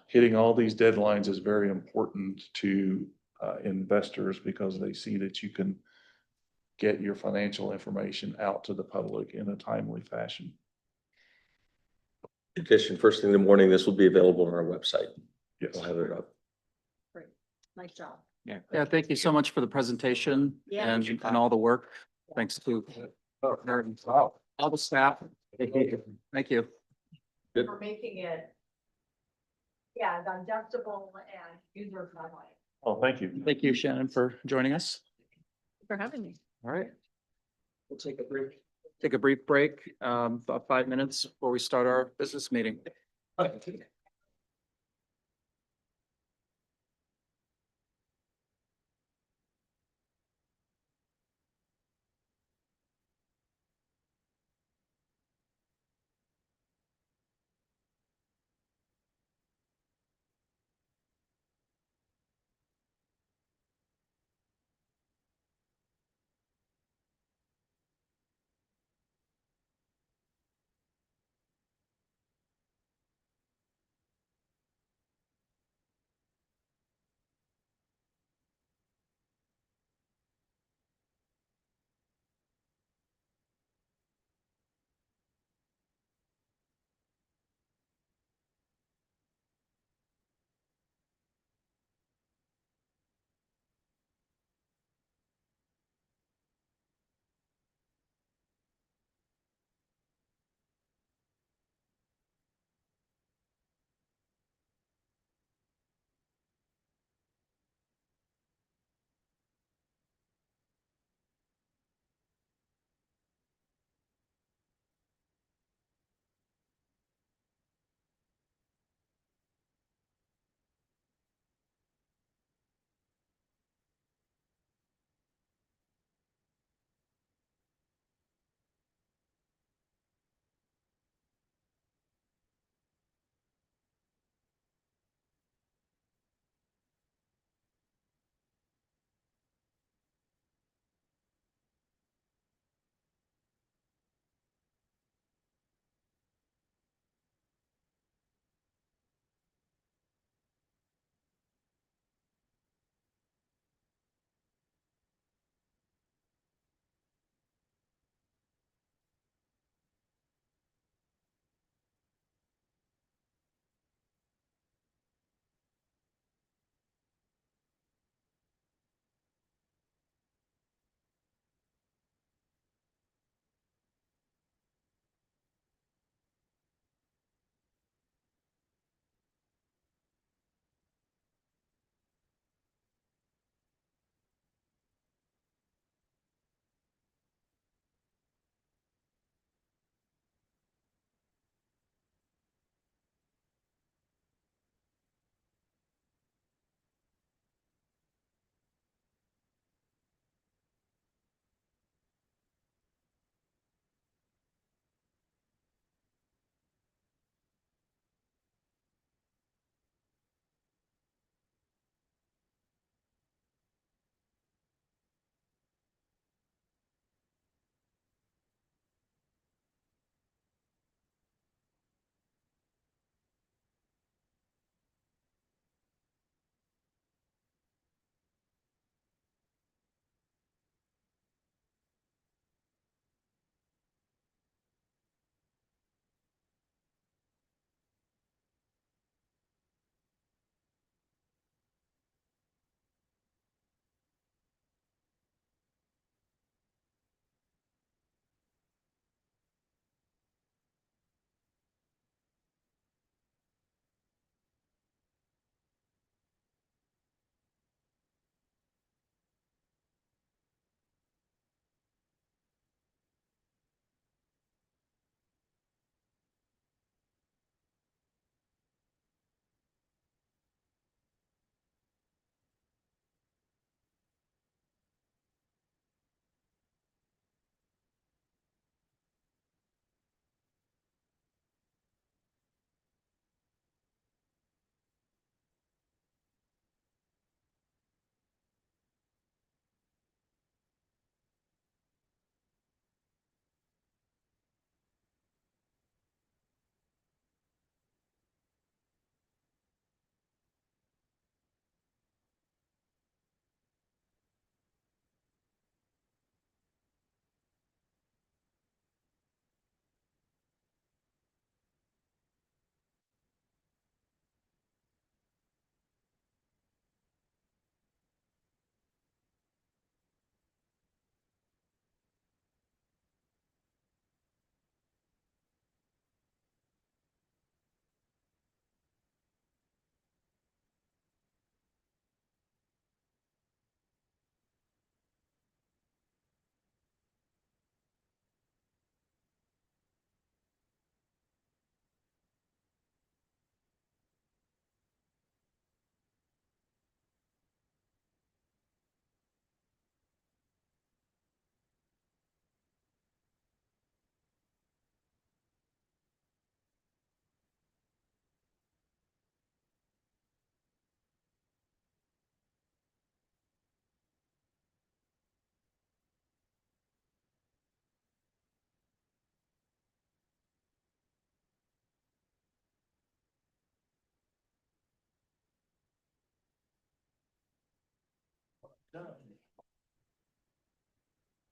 hitting all these deadlines is very important to investors, because they see that you can get your financial information out to the public in a timely fashion. In addition, first thing in the morning, this will be available on our website. Yes. We'll have it up. Great, nice job. yeah, thank you so much for the presentation Yeah. and all the work. Thanks to all the staff. Thank you. Good. For making it, yeah, digestible and user friendly. Oh, thank you. Thank you, Shannon, for joining us. For having me. All right. We'll take a brief break, about 5 minutes before we start our business meeting.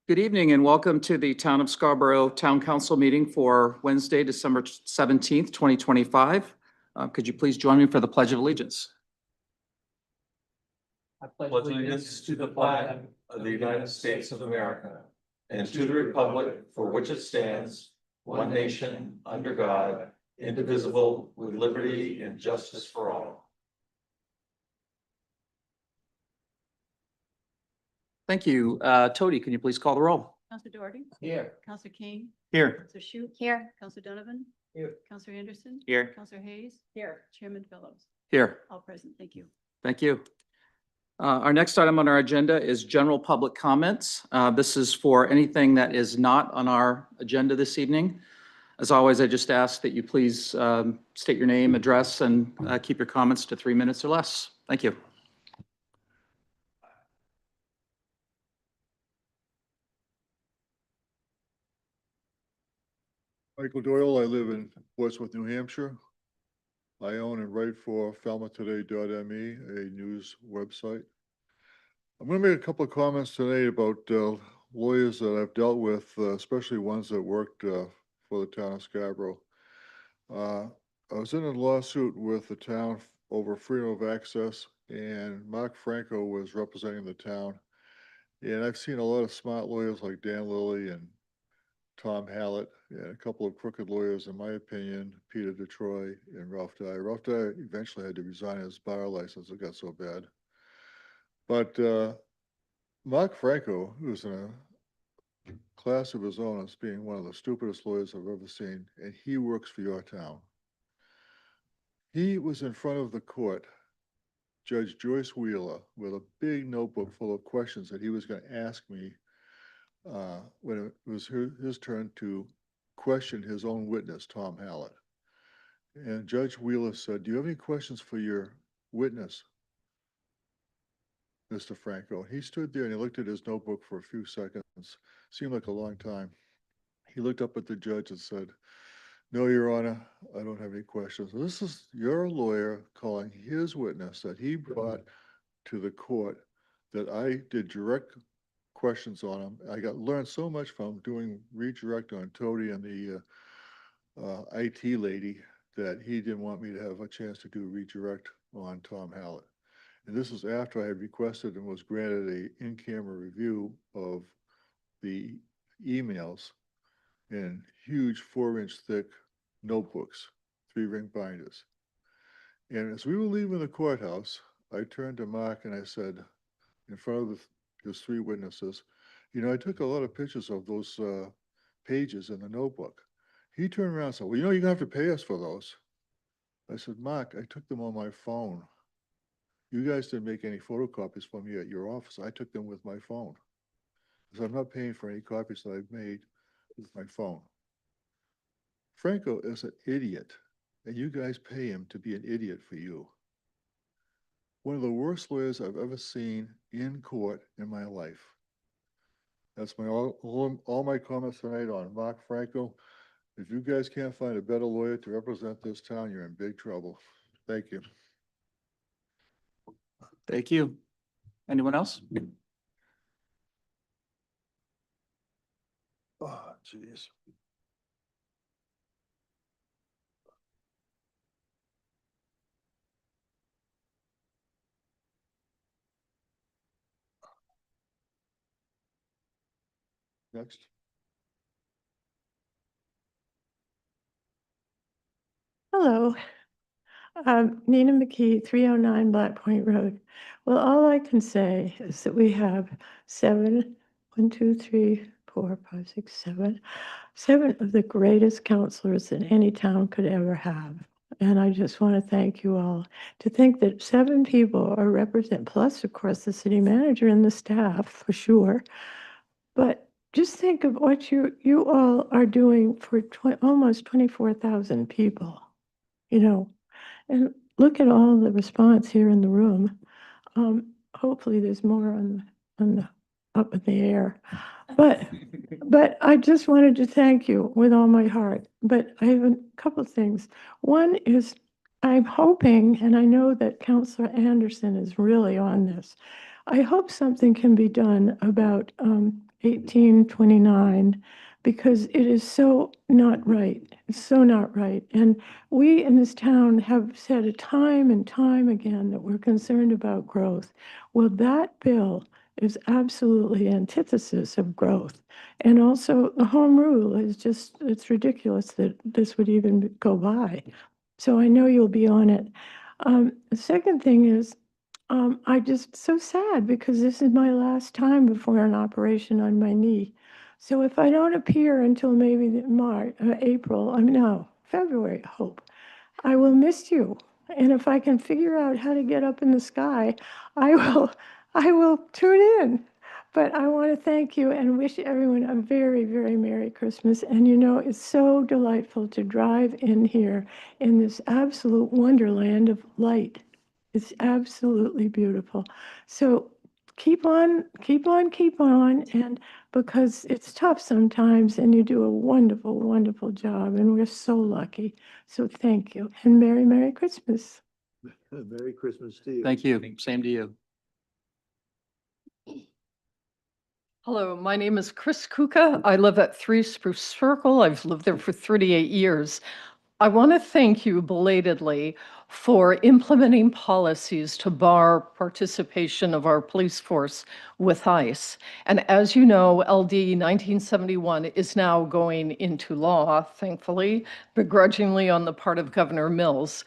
Good evening and welcome to the Town of Scarborough Town Council meeting for Wednesday, December 17th, 2025. Could you please join me for the Pledge of Allegiance? I pledge allegiance to the flag of the United States of America and to the republic for which it stands, one nation, under God, indivisible, with liberty and justice for all. Thank you. Tody, can you please call the roll? Counselor Doherty? Here. Counselor King? Here. Counselor Shu? Here. Counselor Donovan? Here. Counselor Anderson? Here. Counselor Hayes? Here. Chairman Phillips? Here. All present. Thank you. Thank you. Our next item on our agenda is general public comments. This is for anything that is not on our agenda this evening. As always, I just ask that you please state your name, address, and keep your comments to 3 minutes or less. Thank you. Michael Doyle, I live in Portsmouth, New Hampshire. I own and write for falmouthtoday.me, a news website. I'm going to make a couple of comments today about lawyers that I've dealt with, especially ones that worked for the town of Scarborough. I was in a lawsuit with the town over freedom of access, and Mark Franco was representing the town. And I've seen a lot of smart lawyers like Dan Lilly and Tom Hallett, and a couple of crooked lawyers, in my opinion, Peter DeTroy and Ralph Dye. Ralph Dye eventually had to resign his bar license, it got so bad. But Mark Franco, who's in a class of his own as being one of the stupidest lawyers I've ever seen, and he works for your town. He was in front of the court, Judge Joyce Wheeler, with a big notebook full of questions that he was going to ask me when it was his turn to question his own witness, Tom Hallett. And Judge Wheeler said, "Do you have any questions for your witness, Mr. Franco?" He stood there and he looked at his notebook for a few seconds. Seemed like a long time. He looked up at the judge and said, "No, Your Honor, I don't have any questions." This is your lawyer calling his witness that he brought to the court, that I did direct questions on him. I learned so much from doing redirect on Tody and the IT lady, that he didn't want me to have a chance to do redirect on Tom Hallett. And this is after I had requested and was granted a in-camera review of the emails in huge 4-inch thick notebooks, 3-ring binders. And as we were leaving the courthouse, I turned to Mark and I said, in front of his 3 witnesses, "You know, I took a lot of pictures of those pages in the notebook." He turned around and said, "Well, you know, you're going to have to pay us for those." I said, "Mark, I took them on my phone. You guys didn't make any photocopies for me at your office. I took them with my phone. So I'm not paying for any copies that I've made with my phone." Franco is an idiot, and you guys pay him to be an idiot for you. One of the worst lawyers I've ever seen in court in my life. That's all my comments tonight on Mark Franco. If you guys can't find a better lawyer to represent this town, you're in big trouble. Thank you. Thank you. Anyone else? Oh, geez. Next. Hello, Nina McKee, 309 Black Point Road. Well, all I can say is that we have 7 of the greatest counselors that any town could ever have. And I just want to thank you all. To think that 7 people are represented, plus of course the city manager and the staff for sure. But just think of what you all are doing for almost 24,000 people, you know, and look at all the response here in the room. Hopefully there's more up in the air, but I just wanted to thank you with all my heart. But I have a couple of things. One is I'm hoping, and I know that Councillor Anderson is really on this. I hope something can be done about 1829 because it is so not right. It's so not right. And we in this town have said time and time again that we're concerned about growth. Well, that bill is absolutely antithesis of growth. And also the home rule is just, it's ridiculous that this would even go by. So I know you'll be on it. The second thing is, I just so sad because this is my last time before an operation on my knee. So if I don't appear until maybe April, no, February, I hope, I will miss you. And if I can figure out how to get up in the sky, I will, I will tune in. But I want to thank you and wish everyone a very, very Merry Christmas. And you know, it's so delightful to drive in here in this absolute wonderland of light. It's absolutely beautiful. So keep on, keep on, keep on. And because it's tough sometimes and you do a wonderful, wonderful job. And we're so lucky. So thank you and Merry, Merry Christmas. Merry Christmas to you. Thank you. Same to you. Hello, my name is Chris Kuka. I live at 3 Spruce Circle. I've lived there for 38 years. I want to thank you belatedly for implementing policies to bar participation of our police force with ICE. And as you know, LD 1971 is now going into law, thankfully, begrudgingly on the part of Governor Mills.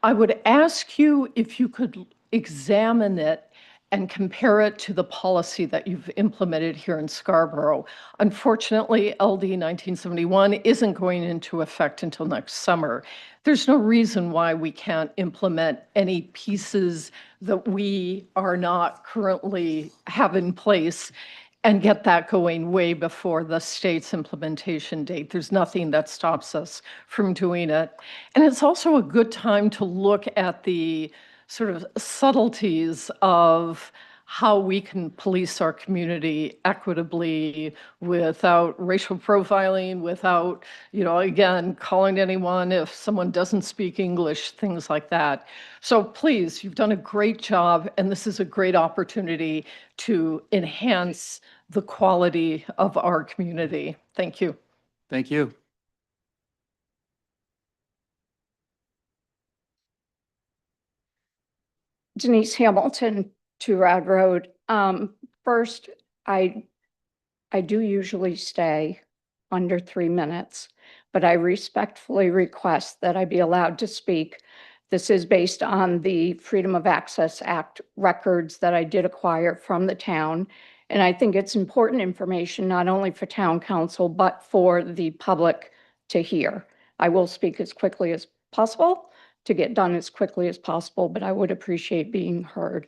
I would ask you if you could examine it and compare it to the policy that you've implemented here in Scarborough. Unfortunately, LD 1971 isn't going into effect until next summer. There's no reason why we can't implement any pieces that we are not currently have in place and get that going way before the state's implementation date. There's nothing that stops us from doing it. And it's also a good time to look at the sort of subtleties of how we can police our community equitably without racial profiling, without, again, calling anyone if someone doesn't speak English, things like that. So please, you've done a great job, and this is a great opportunity to enhance the quality of our community. Thank you. Thank you. Denise Hamilton, 2 Rod Road. First, I do usually stay under 3 minutes, but I respectfully request that I be allowed to speak. This is based on the Freedom of Access Act records that I did acquire from the town. And I think it's important information, not only for town council, but for the public to hear. I will speak as quickly as possible to get done as quickly as possible, but I would appreciate being heard.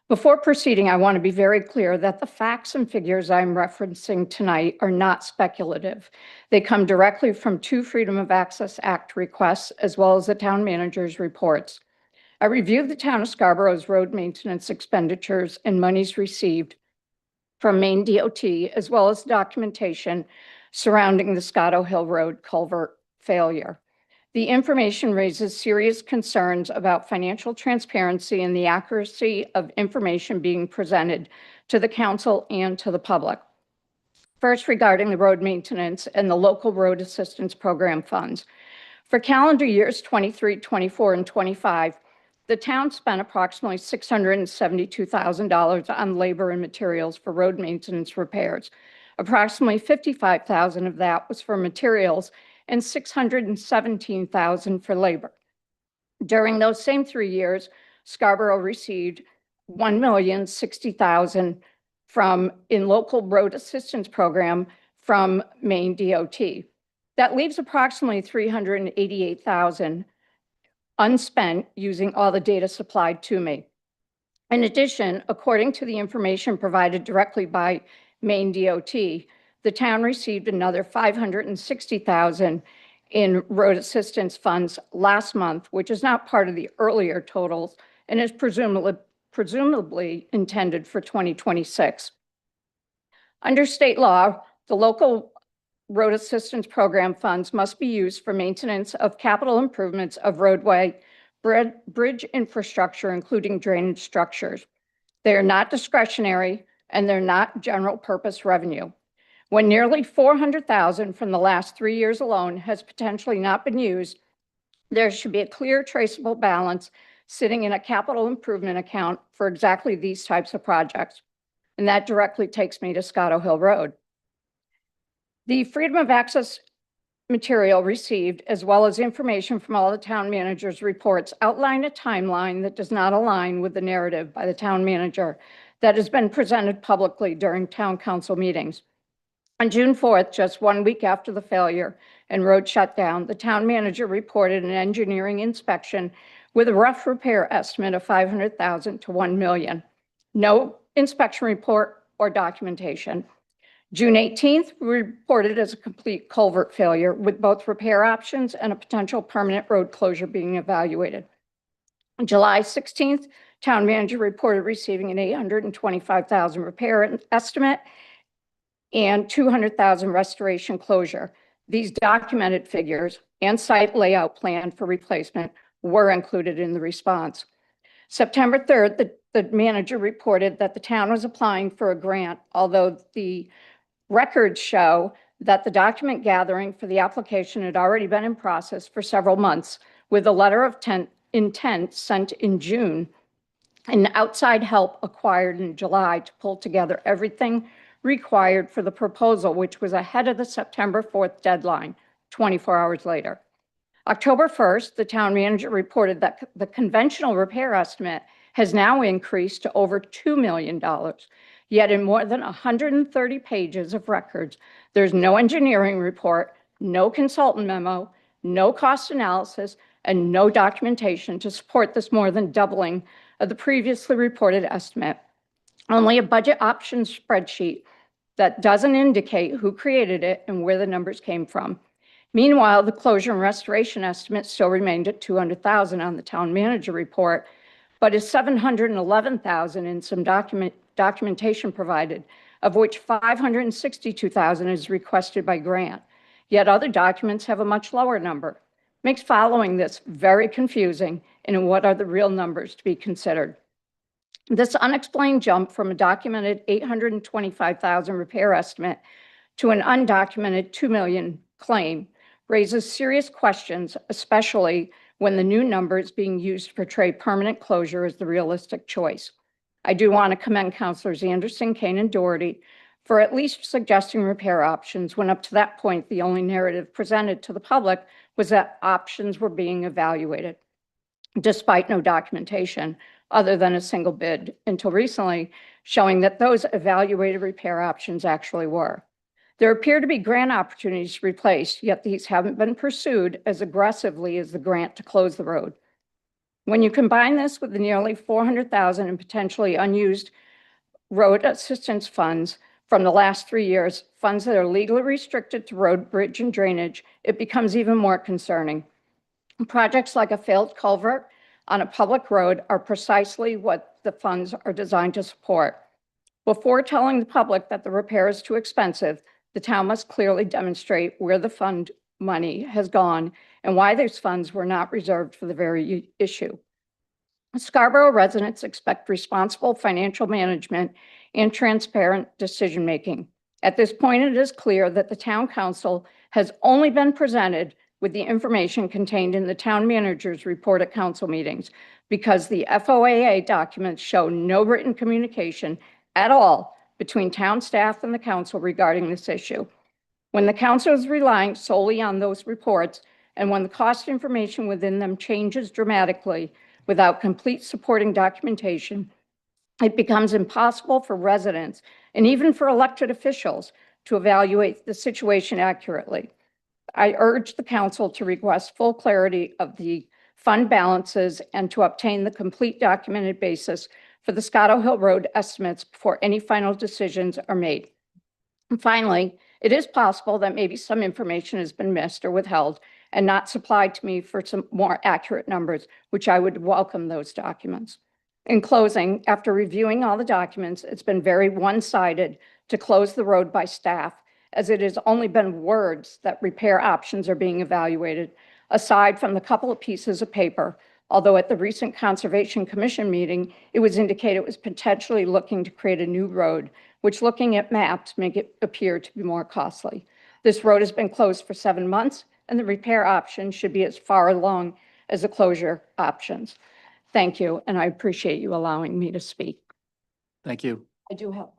Before proceeding, I want to be very clear that the facts and figures I'm referencing tonight are not speculative. They come directly from 2 Freedom of Access Act requests, as well as the town manager's reports. I reviewed the town of Scarborough's road maintenance expenditures and monies received from Maine DOT, as well as documentation surrounding the Scotto Hill Road culvert failure. The information raises serious concerns about financial transparency and the accuracy of information being presented to the council and to the public. First, regarding the road maintenance and the local road assistance program funds. For calendar years 23, 24, and 25, the town spent approximately $672,000 on labor and materials for road maintenance repairs. Approximately $55,000 of that was for materials and $617,000 for labor. During those same 3 years, Scarborough received $1,060,000 in local road assistance program from Maine DOT. That leaves approximately $388,000 unspent using all the data supplied to me. In addition, according to the information provided directly by Maine DOT, the town received another $560,000 in road assistance funds last month, which is not part of the earlier totals and is presumably intended for 2026. Under state law, the local road assistance program funds must be used for maintenance of capital improvements of roadway, bridge infrastructure, including drainage structures. They are not discretionary, and they're not general purpose revenue. When nearly 400,000 from the last 3 years alone has potentially not been used, there should be a clear traceable balance sitting in a capital improvement account for exactly these types of projects. And that directly takes me to Scotto Hill Road. The Freedom of Access material received, as well as information from all the town managers' reports, outline a timeline that does not align with the narrative by the town manager that has been presented publicly during town council meetings. On June 4th, just 1 week after the failure and road shutdown, the town manager reported an engineering inspection with a rough repair estimate of 500,000 to 1 million. No inspection report or documentation. June 18th, reported as a complete culvert failure with both repair options and a potential permanent road closure being evaluated. On July 16th, town manager reported receiving an 825,000 repair estimate and 200,000 restoration closure. These documented figures and site layout plan for replacement were included in the response. September 3rd, the manager reported that the town was applying for a grant, although the records show that the document gathering for the application had already been in process for several months, with a letter of intent sent in June and outside help acquired in July to pull together everything required for the proposal, which was ahead of the September 4th deadline, 24 hours later. October 1st, the town manager reported that the conventional repair estimate has now increased to over $2 million. Yet in more than 130 pages of records, there's no engineering report, no consultant memo, no cost analysis, and no documentation to support this more than doubling of the previously reported estimate. Only a budget options spreadsheet that doesn't indicate who created it and where the numbers came from. Meanwhile, the closure and restoration estimate still remained at 200,000 on the town manager report, but is 711,000 in some documentation provided, of which 562,000 is requested by grant. Yet other documents have a much lower number. Makes following this very confusing in what are the real numbers to be considered. This unexplained jump from a documented 825,000 repair estimate to an undocumented 2 million claim raises serious questions, especially when the new number is being used to portray permanent closure as the realistic choice. I do want to commend Councilors Anderson, Kane, and Doherty for at least suggesting repair options when up to that point, the only narrative presented to the public was that options were being evaluated, despite no documentation other than a single bid until recently, showing that those evaluated repair options actually were. There appear to be grant opportunities to replace, yet these haven't been pursued as aggressively as the grant to close the road. When you combine this with the nearly 400,000 in potentially unused road assistance funds from the last 3 years, funds that are legally restricted to road, bridge, and drainage, it becomes even more concerning. Projects like a failed culvert on a public road are precisely what the funds are designed to support. Before telling the public that the repair is too expensive, the town must clearly demonstrate where the fund money has gone and why those funds were not reserved for the very issue. Scarborough residents expect responsible financial management and transparent decision-making. At this point, it is clear that the town council has only been presented with the information contained in the town manager's report at council meetings, because the FOAA documents show no written communication at all between town staff and the council regarding this issue. When the council is relying solely on those reports, and when the cost information within them changes dramatically without complete supporting documentation, it becomes impossible for residents and even for elected officials to evaluate the situation accurately. I urge the council to request full clarity of the fund balances and to obtain the complete documented basis for the Scotto Hill Road estimates before any final decisions are made. And finally, it is possible that maybe some information has been missed or withheld and not supplied to me for some more accurate numbers, which I would welcome those documents. In closing, after reviewing all the documents, it's been very one-sided to close the road by staff, as it has only been words that repair options are being evaluated, aside from the couple of pieces of paper Although at the recent Conservation Commission meeting, it was indicated it was potentially looking to create a new road, which looking at maps make it appear to be more costly. This road has been closed for 7 months, and the repair option should be as far along as the closure options. Thank you, and I appreciate you allowing me to speak. Thank you. I do have.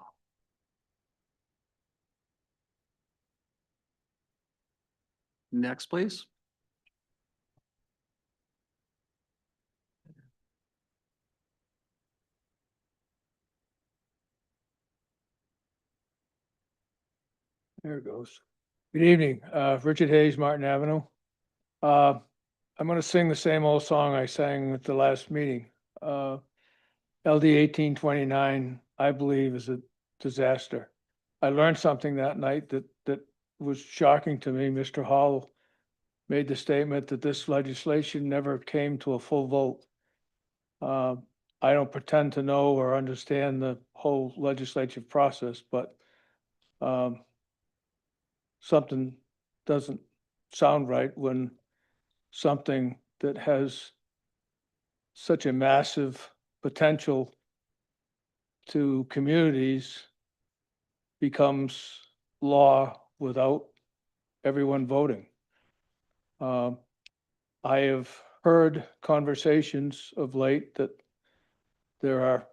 Next, please. There it goes. Good evening, Richard Hayes, Martin Avenue. I'm gonna sing the same old song I sang at the last meeting. LD 1829, I believe, is a disaster. I learned something that night that was shocking to me. Mr. Hall made the statement that this legislation never came to a full vote. I don't pretend to know or understand the whole legislative process, but something doesn't sound right when something that has such a massive potential to communities becomes law without everyone voting. I have heard conversations of late that there are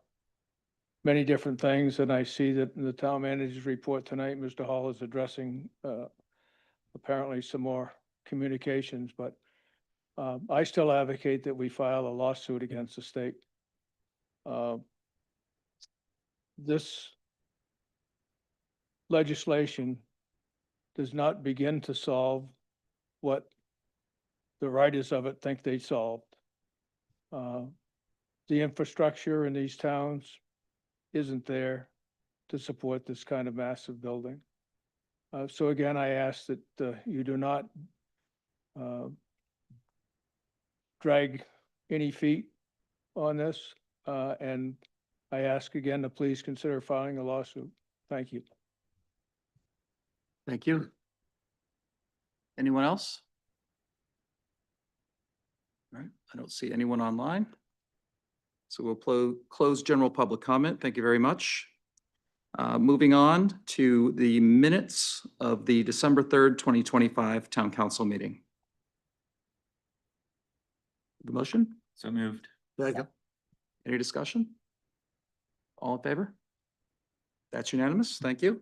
many different things, and I see that in the town manager's report tonight, Mr. Hall is addressing apparently some more communications, but I still advocate that we file a lawsuit against the state. This legislation does not begin to solve what the writers of it think they solved. The infrastructure in these towns isn't there to support this kind of massive building. So again, I ask that you do not drag any feet on this, and I ask again to please consider filing a lawsuit. Thank you. Thank you. Anyone else? All right, I don't see anyone online. So we'll close general public comment. Thank you very much. Moving on to the minutes of the December 3rd, 2025 Town Council meeting. The motion? So moved. Any discussion? All in favor? That's unanimous. Thank you.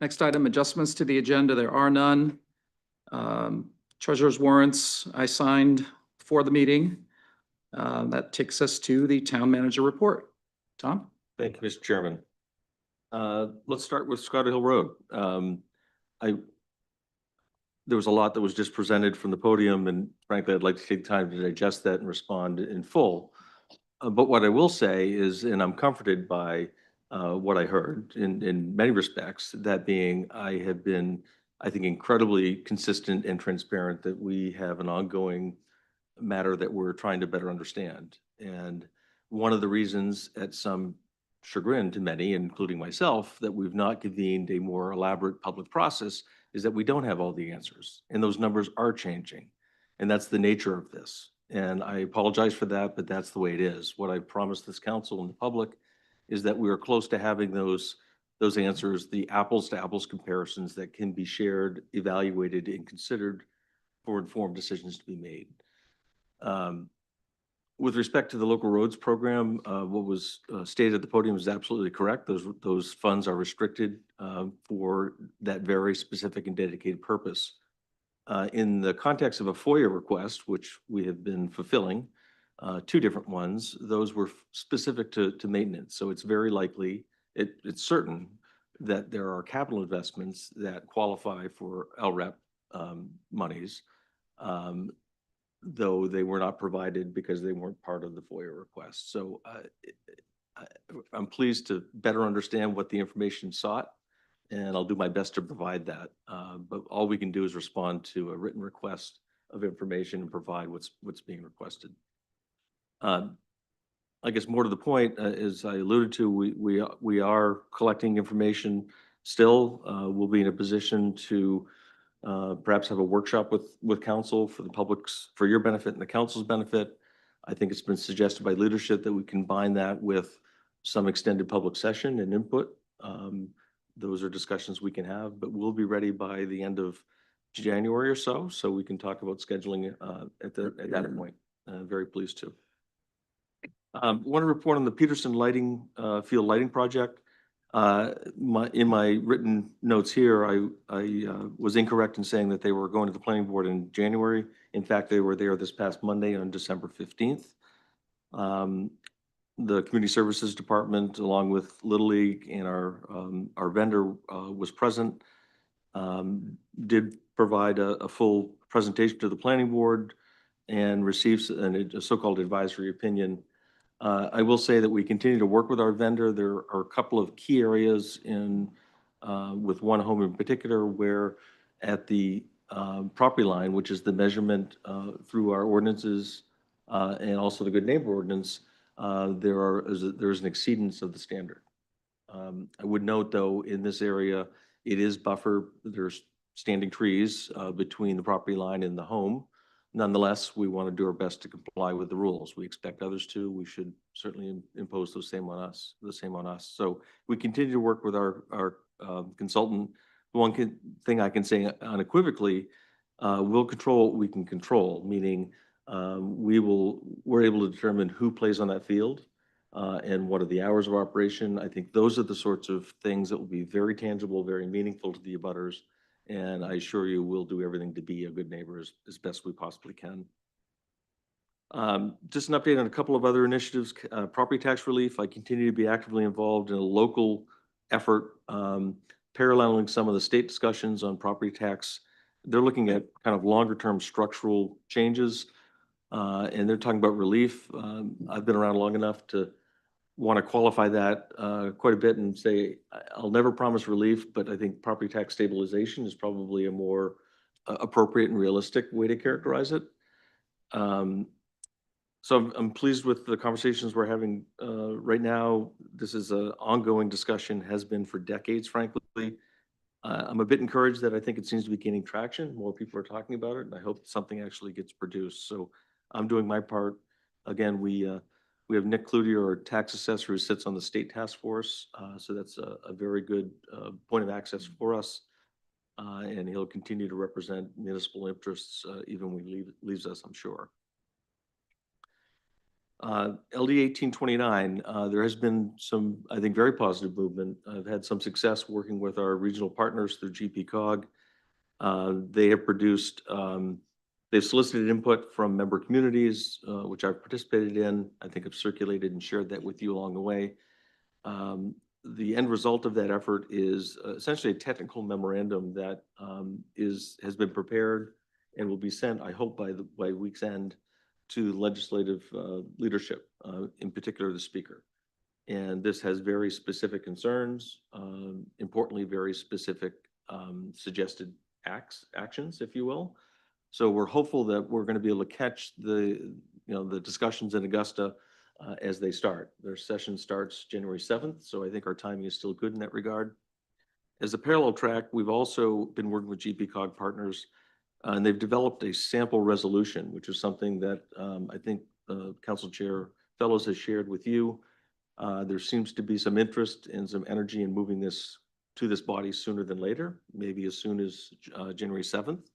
Next item, adjustments to the agenda. There are none. Treasurer's warrants I signed for the meeting. That takes us to the town manager report. Tom? Thank you, Mr. Chairman. Let's start with Scott Hill Road. There was a lot that was just presented from the podium, and frankly, I'd like to take time to digest that and respond in full. But what I will say is, and I'm comforted by what I heard in many respects, that being I have been, I think, incredibly consistent and transparent that we have an ongoing matter that we're trying to better understand. And one of the reasons, at some chagrin to many, including myself, that we've not convened a more elaborate public process is that we don't have all the answers, and those numbers are changing. And that's the nature of this. And I apologize for that, but that's the way it is. What I promised this council and the public is that we are close to having those answers, the apples to apples comparisons that can be shared, evaluated, and considered for informed decisions to be made. With respect to the local roads program, what was stated at the podium is absolutely correct. Those funds are restricted for that very specific and dedicated purpose. In the context of a FOIA request, which we have been fulfilling, 2 different ones, those were specific to maintenance. So it's very likely, it's certain that there are capital investments that qualify for LREP monies, though they were not provided because they weren't part of the FOIA request. So I'm pleased to better understand what the information sought, and I'll do my best to provide that. But all we can do is respond to a written request of information and provide what's being requested. I guess more to the point, as I alluded to, we are collecting information still. We'll be in a position to perhaps have a workshop with council for the public's, for your benefit and the council's benefit. I think it's been suggested by leadership that we combine that with some extended public session and input. Those are discussions we can have, but we'll be ready by the end of January or so we can talk about scheduling at that point. Very pleased to. Want to report on the Peterson lighting, field lighting project. In my written notes here, I was incorrect in saying that they were going to the planning board in January. In fact, they were there this past Monday on December 15th. The Community Services Department, along with Little League and our vendor was present, did provide a full presentation to the planning board and received a so-called advisory opinion. I will say that we continue to work with our vendor. There are a couple of key areas with one home in particular where at the property line, which is the measurement through our ordinances and also the Good Neighbor Ordinance, there's an exceedance of the standard. I would note though, in this area, it is buffer. There's standing trees between the property line and the home. Nonetheless, we want to do our best to comply with the rules. We expect others to. We should certainly impose the same on us. So we continue to work with our consultant. The one thing I can say unequivocally, we'll control what we can control, meaning we're able to determine who plays on that field and what are the hours of operation. I think those are the sorts of things that will be very tangible, very meaningful to the abutters. And I assure you, we'll do everything to be a good neighbor as best we possibly can. Just an update on a couple of other initiatives. Property tax relief. I continue to be actively involved in a local effort, paralleling some of the state discussions on property tax. They're looking at kind of longer term structural changes, and they're talking about relief. I've been around long enough to want to qualify that quite a bit and say, I'll never promise relief, but I think property tax stabilization is probably a more appropriate and realistic way to characterize it. So I'm pleased with the conversations we're having right now. This is an ongoing discussion, has been for decades, frankly. I'm a bit encouraged that I think it seems to be gaining traction. More people are talking about it, and I hope something actually gets produced. So I'm doing my part. Again, we have Nick Cloutier, our tax assessor, who sits on the state task force. So that's a very good point of access for us. And he'll continue to represent municipal interests even when he leaves us, I'm sure. LD 1829, there has been some, I think, very positive movement. I've had some success working with our regional partners through GPCOG. They have produced, they've solicited input from member communities, which I've participated in. I think I've circulated and shared that with you along the way. The end result of that effort is essentially a technical memorandum that has been prepared and will be sent, I hope, by week's end to legislative leadership, in particular the speaker. And this has very specific concerns, importantly, very specific suggested actions, if you will. So we're hopeful that we're going to be able to catch the discussions in Augusta as they start. Their session starts January 7th, so I think our timing is still good in that regard. As a parallel track, we've also been working with GPCOG partners, and they've developed a sample resolution, which is something that I think Council Chair Fellows has shared with you. There seems to be some interest and some energy in moving this to this body sooner than later, maybe as soon as January 7th.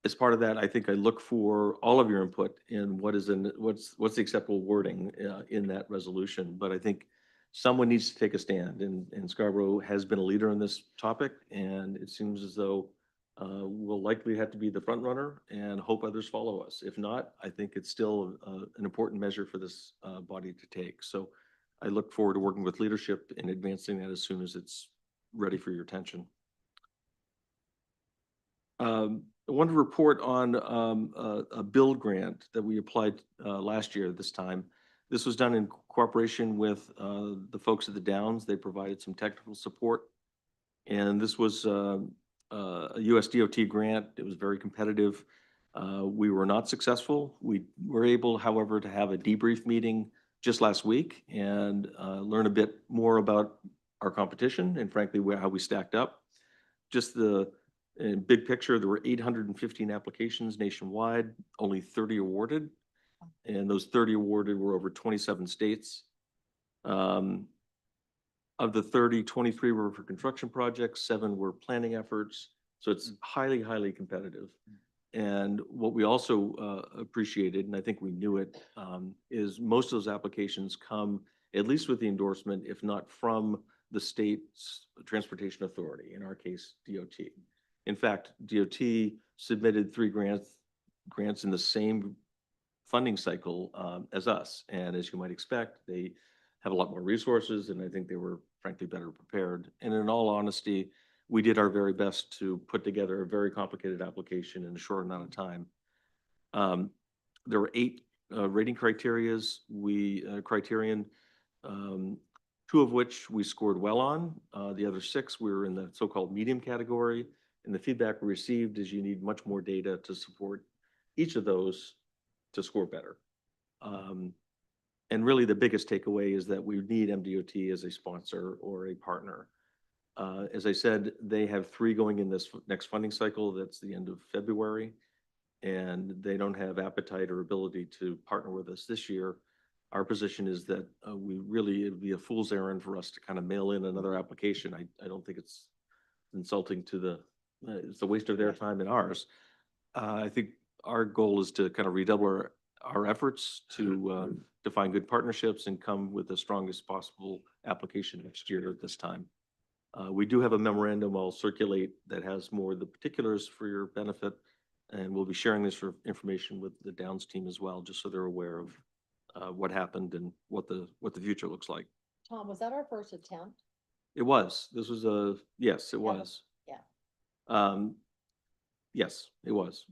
As part of that, I think I look for all of your input in what's the acceptable wording in that resolution. But I think someone needs to take a stand, and Scarborough has been a leader in this topic, and it seems as though we'll likely have to be the front runner and hope others follow us. If not, I think it's still an important measure for this body to take. So I look forward to working with leadership in advancing that as soon as it's ready for your attention. I want to report on a build grant that we applied last year this time. This was done in cooperation with the folks at the Downs. They provided some technical support. And this was a US DOT grant. It was very competitive. We were not successful. We were able, however, to have a debrief meeting just last week and learn a bit more about our competition and frankly, how we stacked up. just the, in big picture, there were 815 applications nationwide, only 30 awarded. And those 30 awarded were over 27 states. Of the 30, 23 were for construction projects, 7 were planning efforts. So it's highly, highly competitive. And what we also appreciated, and I think we knew it, is most of those applications come at least with the endorsement, if not from the state's transportation authority, in our case, DOT. In fact, DOT submitted 3 grants in the same funding cycle as us. And as you might expect, they have a lot more resources, and I think they were frankly better prepared. And in all honesty, we did our very best to put together a very complicated application in a short amount of time. There were 8 rating criterion, 2 of which we scored well on. The other 6 we were in the so-called medium category. And the feedback we received is you need much more data to support each of those to score better. And really the biggest takeaway is that we need MDOT as a sponsor or a partner. As I said, they have 3 going in this next funding cycle. That's the end of February. And they don't have appetite or ability to partner with us this year. Our position is that it'd be a fool's errand for us to kind of mail in another application. I don't think it's insulting to it's a waste of their time and ours. I think our goal is to kind of redouble our efforts to find good partnerships and come with the strongest possible application next year at this time. We do have a memorandum I'll circulate that has more of the particulars for your benefit, and we'll be sharing this information with the Downs team as well, just so they're aware of what happened and what the future looks like. Tom, was that our first attempt? It was. This was yes, it was. Yeah. Yes, it was.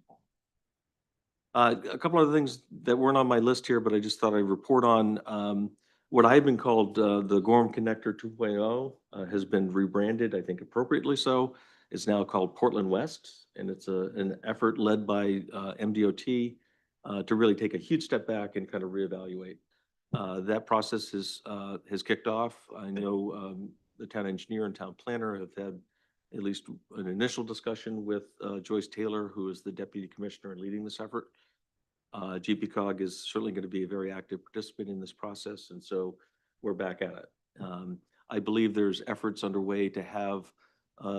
A couple other things that weren't on my list here, but I just thought I'd report on. What I had been called the Gorham Connector 2.0 has been rebranded, I think appropriately so. It's now called Portland West, and it's an effort led by MDOT to really take a huge step back and kind of reevaluate. That process has kicked off. I know the town engineer and town planner have had at least an initial discussion with Joyce Taylor, who is the deputy commissioner leading this effort. GPCOG is certainly going to be a very active participant in this process, and so we're back at it. I believe there's efforts underway to have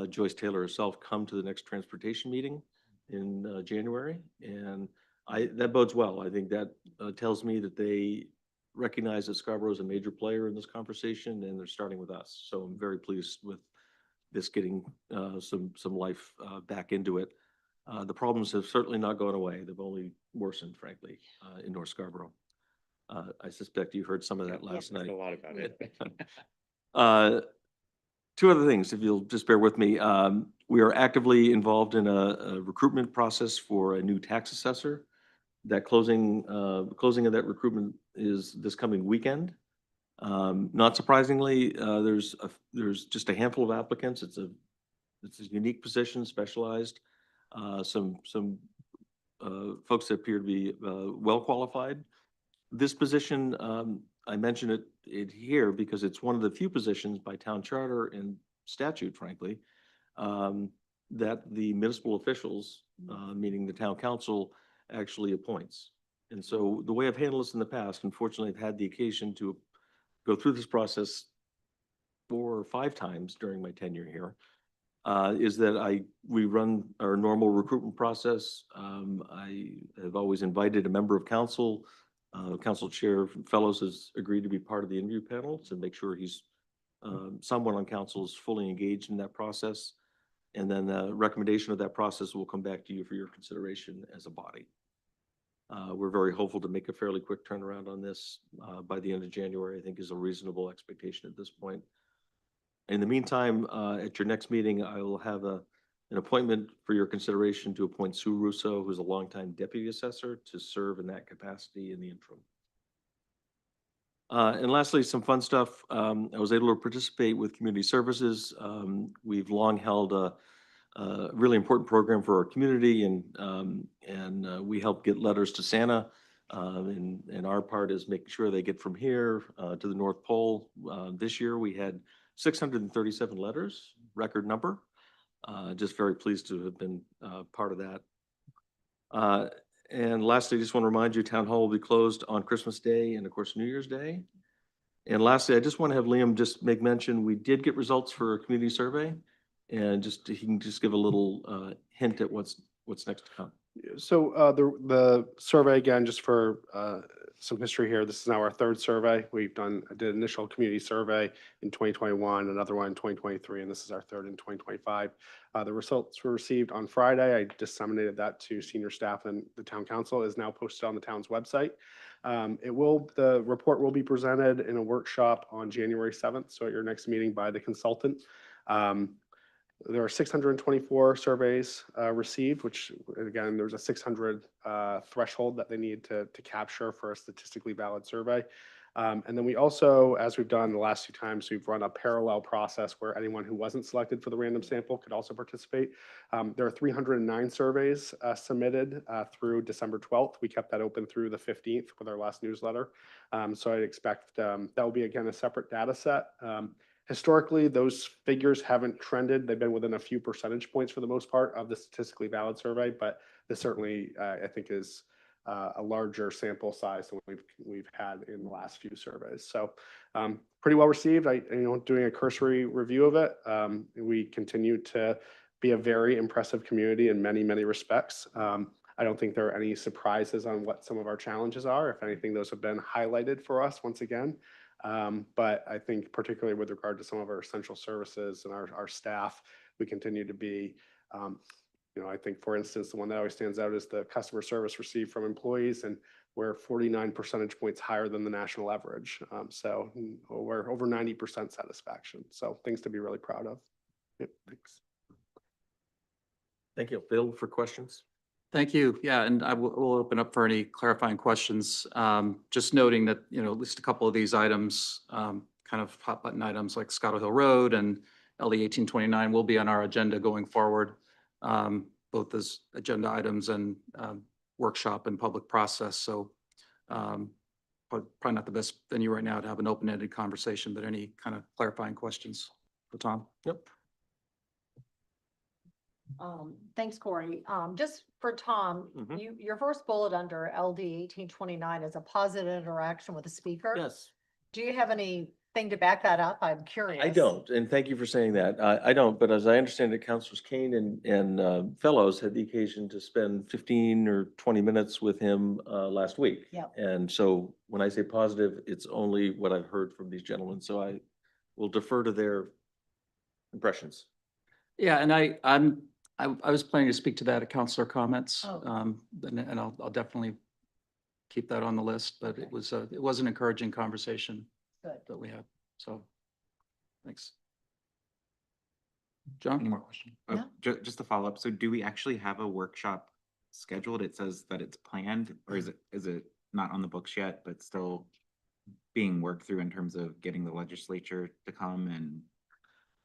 Joyce Taylor herself come to the next transportation meeting in January, and that bodes well. I think that tells me that they recognize that Scarborough is a major player in this conversation, and they're starting with us. So I'm very pleased with this getting some life back into it. The problems have certainly not gone away. They've only worsened, frankly, in North Scarborough. I suspect you heard some of that last night. A lot about it. 2 other things, if you'll just bear with me. We are actively involved in a recruitment process for a new tax assessor. That closing of that recruitment is this coming weekend. Not surprisingly, there's just a handful of applicants. It's a unique position, specialized. Some folks that appear to be well qualified. This position, I mention it here because it's one of the few positions by town charter and statute, frankly, that the municipal officials, meaning the town council, actually appoints. And so the way I've handled this in the past, unfortunately, I've had the occasion to go through this process 4 or 5 times during my tenure here, is that we run our normal recruitment process. I have always invited a member of council. Council Chair Fellows has agreed to be part of the interview panel to make sure he's someone on council is fully engaged in that process. And then the recommendation of that process will come back to you for your consideration as a body. We're very hopeful to make a fairly quick turnaround on this by the end of January, I think is a reasonable expectation at this point. In the meantime, at your next meeting, I will have an appointment for your consideration to appoint Sue Russo, who's a longtime deputy assessor, to serve in that capacity in the interim. And lastly, some fun stuff. I was able to participate with community services. We've long held a really important program for our community, and we help get letters to Santa. And our part is making sure they get from here to the North Pole. This year we had 637 letters, record number. Just very pleased to have been part of that. And lastly, I just want to remind you, Town Hall will be closed on Christmas Day and of course, New Year's Day. And lastly, I just want to have Liam just make mention, we did get results for a community survey. And just, he can just give a little hint at what's next to come. So the survey, again, just for some history here, this is now our third survey. We've did initial community survey in 2021, another one in 2023, and this is our third in 2025. The results were received on Friday. I disseminated that to senior staff, and the town council is now posted on the town's website. The report will be presented in a workshop on January 7th, so at your next meeting by the consultant. There are 624 surveys received, which again, there's a 600 threshold that they need to capture for a statistically valid survey. And then we also, as we've done the last 2 times, we've run a parallel process where anyone who wasn't selected for the random sample could also participate. There are 309 surveys submitted through December 12th. We kept that open through the 15th with our last newsletter. So I'd expect that will be, again, a separate data set. Historically, those figures haven't trended. They've been within a few percentage points for the most part of the statistically valid survey, but this certainly, I think, is a larger sample size than we've had in the last few surveys. So pretty well received. Doing a cursory review of it, we continue to be a very impressive community in many, many respects. I don't think there are any surprises on what some of our challenges are. If anything, those have been highlighted for us once again. But I think particularly with regard to some of our essential services and our staff, we continue to be, I think, for instance, the one that always stands out is the customer service received from employees, and we're 49 percentage points higher than the national average. So we're over 90% satisfaction. So things to be really proud of. Yep, thanks. Thank you. Bill, for questions? Thank you. Yeah, and we'll open up for any clarifying questions. Just noting that, at least a couple of these items, kind of hot button items like Scotto Hill Road and LD 1829 will be on our agenda going forward, both as agenda items and workshop and public process. So probably not the best venue right now to have an open-ended conversation, but any kind of clarifying questions for Tom? Yep. Thanks, Corey. Just for Tom, your first bullet under LD 1829 is a positive interaction with the speaker. Yes. Do you have anything to back that up? I'm curious. I don't, and thank you for saying that. I don't, but as I understand it, Councilors Kane and Fellows had the occasion to spend 15 or 20 minutes with him last week. Yep. And so when I say positive, it's only what I've heard from these gentlemen. So I will defer to their impressions. Yeah, and I was planning to speak to that at counselor comments, Oh. and I'll definitely keep that on the list, but it was an encouraging conversation Good. that we had, so, thanks. John? Any more questions? No. Just to follow up, so do we actually have a workshop scheduled? It says that it's planned, or is it not on the books yet, but still being worked through in terms of getting the legislature to come, and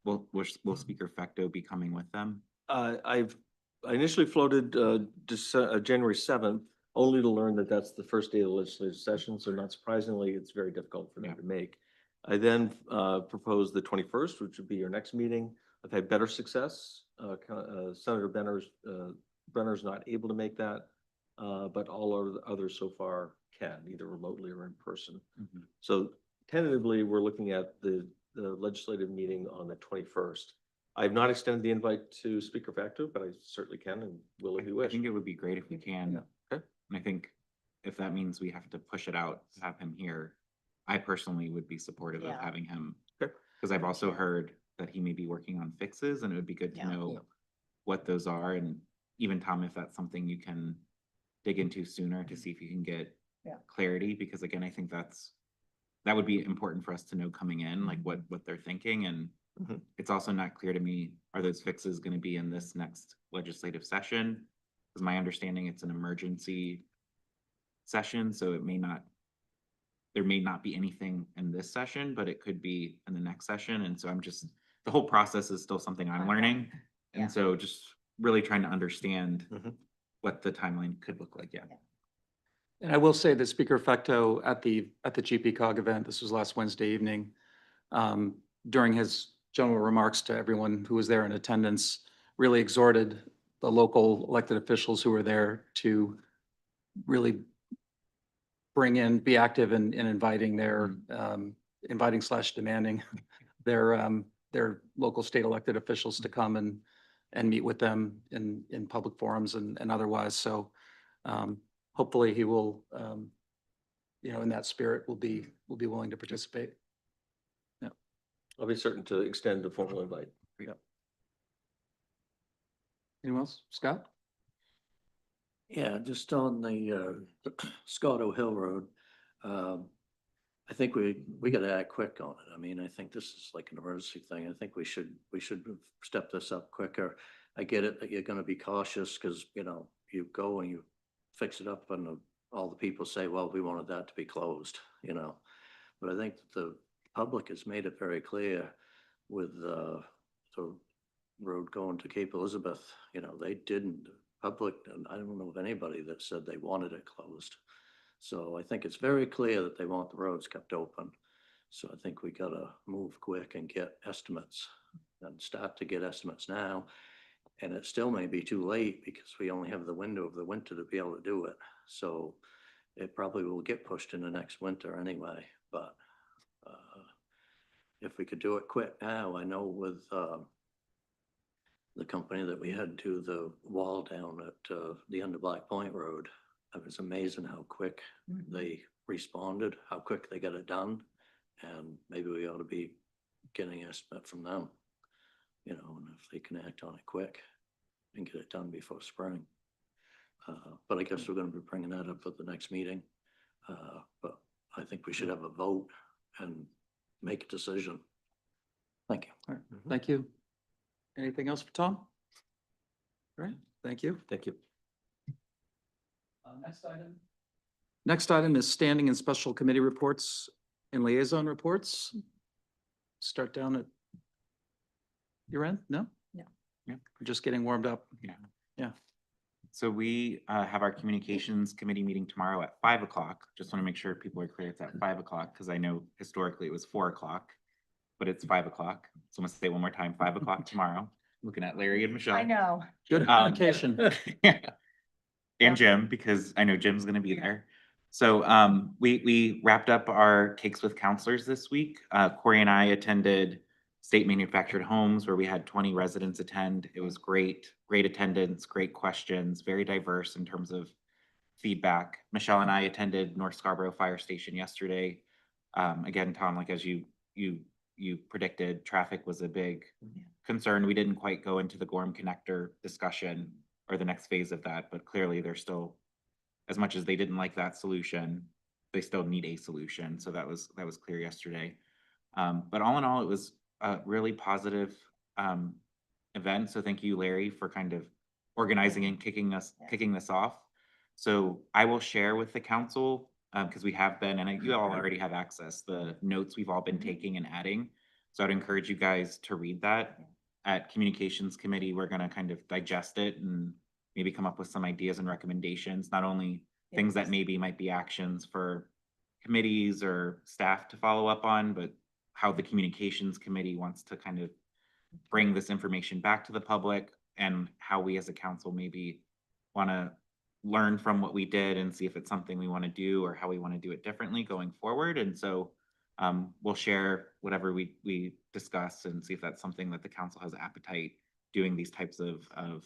will Speaker Fecto be coming with them? I initially floated January 7th, only to learn that that's the first day of the legislative session. So not surprisingly, it's very difficult for them to make. I then proposed the 21st, which would be your next meeting. I've had better success. Senator Brenner's not able to make that, but all others so far can, either remotely or in person. So tentatively, we're looking at the legislative meeting on the 21st. I have not extended the invite to Speaker Facto, but I certainly can and will if you wish. I think it would be great if we can. Yeah. Okay. And I think if that means we have to push it out to have him here, I personally would be supportive of Yeah. having him. Okay. Because I've also heard that he may be working on fixes, and it would be good to Yeah. know what those are. And even Tom, if that's something you can dig into sooner to see if you can get Yeah. clarity, because again, I think that would be important for us to know coming in, like what they're thinking. And it's also not clear to me, are those fixes going to be in this next legislative session? Because my understanding, it's an emergency session, so there may not be anything in this session, but it could be in the next session. And so the whole process is still something I'm learning. Yeah. And so just really trying to understand what the timeline could look like. Yeah. And I will say that Speaker Fecto at the GPCOG event, this was last Wednesday evening, during his general remarks to everyone who was there in attendance, really exhorted the local elected officials who were there to really be active in inviting inviting / demanding their local state elected officials to come and meet with them in public forums and otherwise. So hopefully he will, in that spirit, will be willing to participate. I'll be certain to extend a formal invite. Anyone else? Scott? Yeah, just on the Scotto Hill Road. I think we gotta act quick on it. I mean, I think this is like an emergency thing. I think we should step this up quicker. I get it that you're gonna be cautious because, you go and you fix it up and all the people say, well, we wanted that to be closed, But I think the public has made it very clear with the road going to Cape Elizabeth, they didn't, public, and I don't know of anybody that said they wanted it closed. So I think it's very clear that they want the roads kept open. So I think we gotta move quick and get estimates and start to get estimates now. And it still may be too late because we only have the window of the winter to be able to do it. So it probably will get pushed into next winter anyway, but if we could do it quick now, I know with the company that we had to the wall down at the end of Black Point Road, it was amazing how quick they responded, how quick they got it done. And maybe we ought to be getting an estimate from them, and if they can act on it quick and get it done before spring. But I guess we're going to be bringing that up at the next meeting. But I think we should have a vote and make a decision. Thank you. All right. Thank you. Anything else for Tom? All right, thank you. Thank you. Next item. Next item is standing and special committee reports and liaison reports. Start down at your end? No? No. Yeah, we're just getting warmed up. Yeah. So we have our communications committee meeting tomorrow at 5 o'clock. Just want to make sure people are clear it's at 5 o'clock because I know historically it was 4 o'clock, but it's 5 o'clock. So I'm gonna say one more time, 5 o'clock tomorrow. Looking at Larry and Michelle. I know. Good communication. And Jim, because I know Jim's gonna be there. So we wrapped up our Cakes with Counselors this week. Corey and I attended State Manufactured Homes where we had 20 residents attend. It was great attendance, great questions, very diverse in terms of feedback. Michelle and I attended North Scarborough Fire Station yesterday. Again, Tom, like as you predicted, traffic was a big concern. We didn't quite go into the Gorham Connector discussion or the next phase of that, but clearly they're still, as much as they didn't like that solution, they still need a solution. So that was clear yesterday. But all in all, it was a really positive event. So thank you, Larry, for kind of organizing and kicking this off. So I will share with the council because we have been, and you all already have access, the notes we've all been taking and adding. So I'd encourage you guys to read that. At Communications Committee, we're going to kind of digest it and maybe come up with some ideas and recommendations, not only things that maybe might be actions for committees or staff to follow up on, but how the Communications Committee wants to kind of bring this information back to the public and how we as a council maybe want to learn from what we did and see if it's something we want to do or how we want to do it differently going forward. And so we'll share whatever we discuss and see if that's something that the council has appetite doing these types of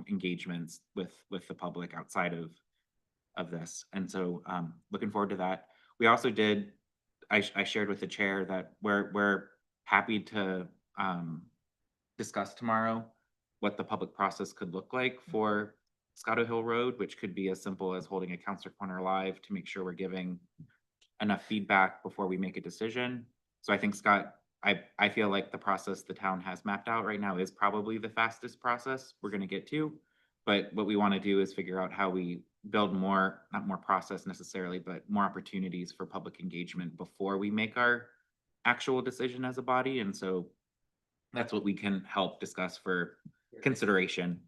engagements with the public outside of this. And so looking forward to that. We also did, I shared with the chair that we're happy to discuss tomorrow what the public process could look like for Scotto Hill Road, which could be as simple as holding a Counselor Corner Live to make sure we're giving enough feedback before we make a decision. So I think, Scott, I feel like the process the town has mapped out right now is probably the fastest process we're going to get to. But what we want to do is figure out how we build more, not more process necessarily, but more opportunities for public engagement before we make our actual decision as a body. And so that's what we can help discuss for consideration.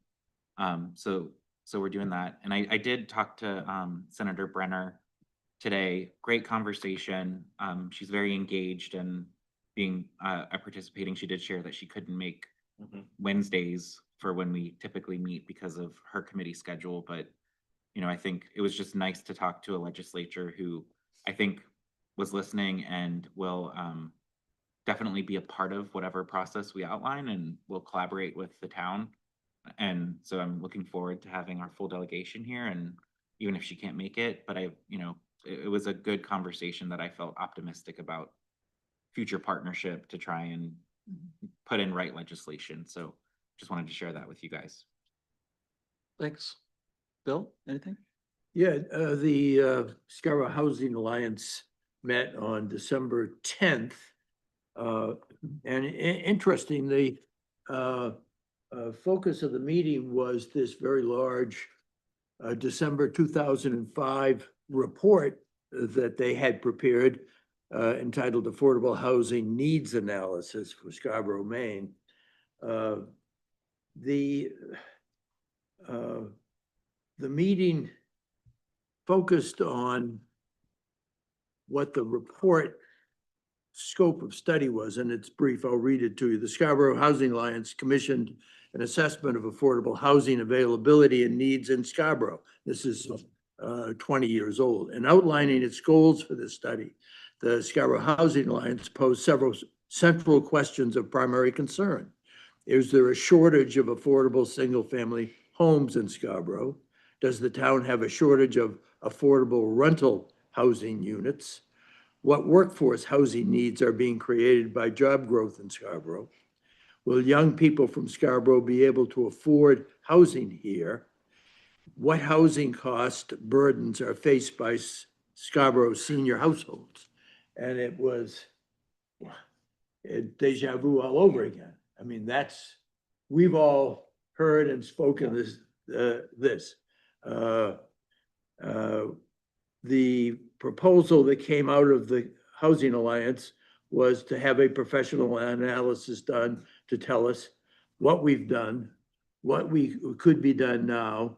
So we're doing that. And I did talk to Senator Brenner today. Great conversation. She's very engaged and being participating. She did share that she couldn't make Wednesdays for when we typically meet because of her committee schedule, but you know, I think it was just nice to talk to a legislature who I think was listening and will definitely be a part of whatever process we outline, and will collaborate with the town. And so I'm looking forward to having our full delegation here, and even if she can't make it, but it was a good conversation that I felt optimistic about future partnership to try and put in right legislation. So just wanted to share that with you guys. Thanks. Bill, anything? Yeah, the Scarborough Housing Alliance met on December 10th. And interestingly, focus of the meeting was this very large December 2005 report that they had prepared entitled Affordable Housing Needs Analysis for Scarborough, Maine. The meeting focused on what the report scope of study was, and it's brief. I'll read it to you. The Scarborough Housing Alliance commissioned an assessment of affordable housing availability and needs in Scarborough. This is 20 years old. And outlining its goals for this study, the Scarborough Housing Alliance posed several central questions of primary concern. Is there a shortage of affordable single-family homes in Scarborough? Does the town have a shortage of affordable rental housing units? What workforce housing needs are being created by job growth in Scarborough? Will young people from Scarborough be able to afford housing here? What housing cost burdens are faced by Scarborough senior households? And it was deja vu all over again. I mean, we've all heard and spoken this. The proposal that came out of the Housing Alliance was to have a professional analysis done to tell us what we've done, what could be done now.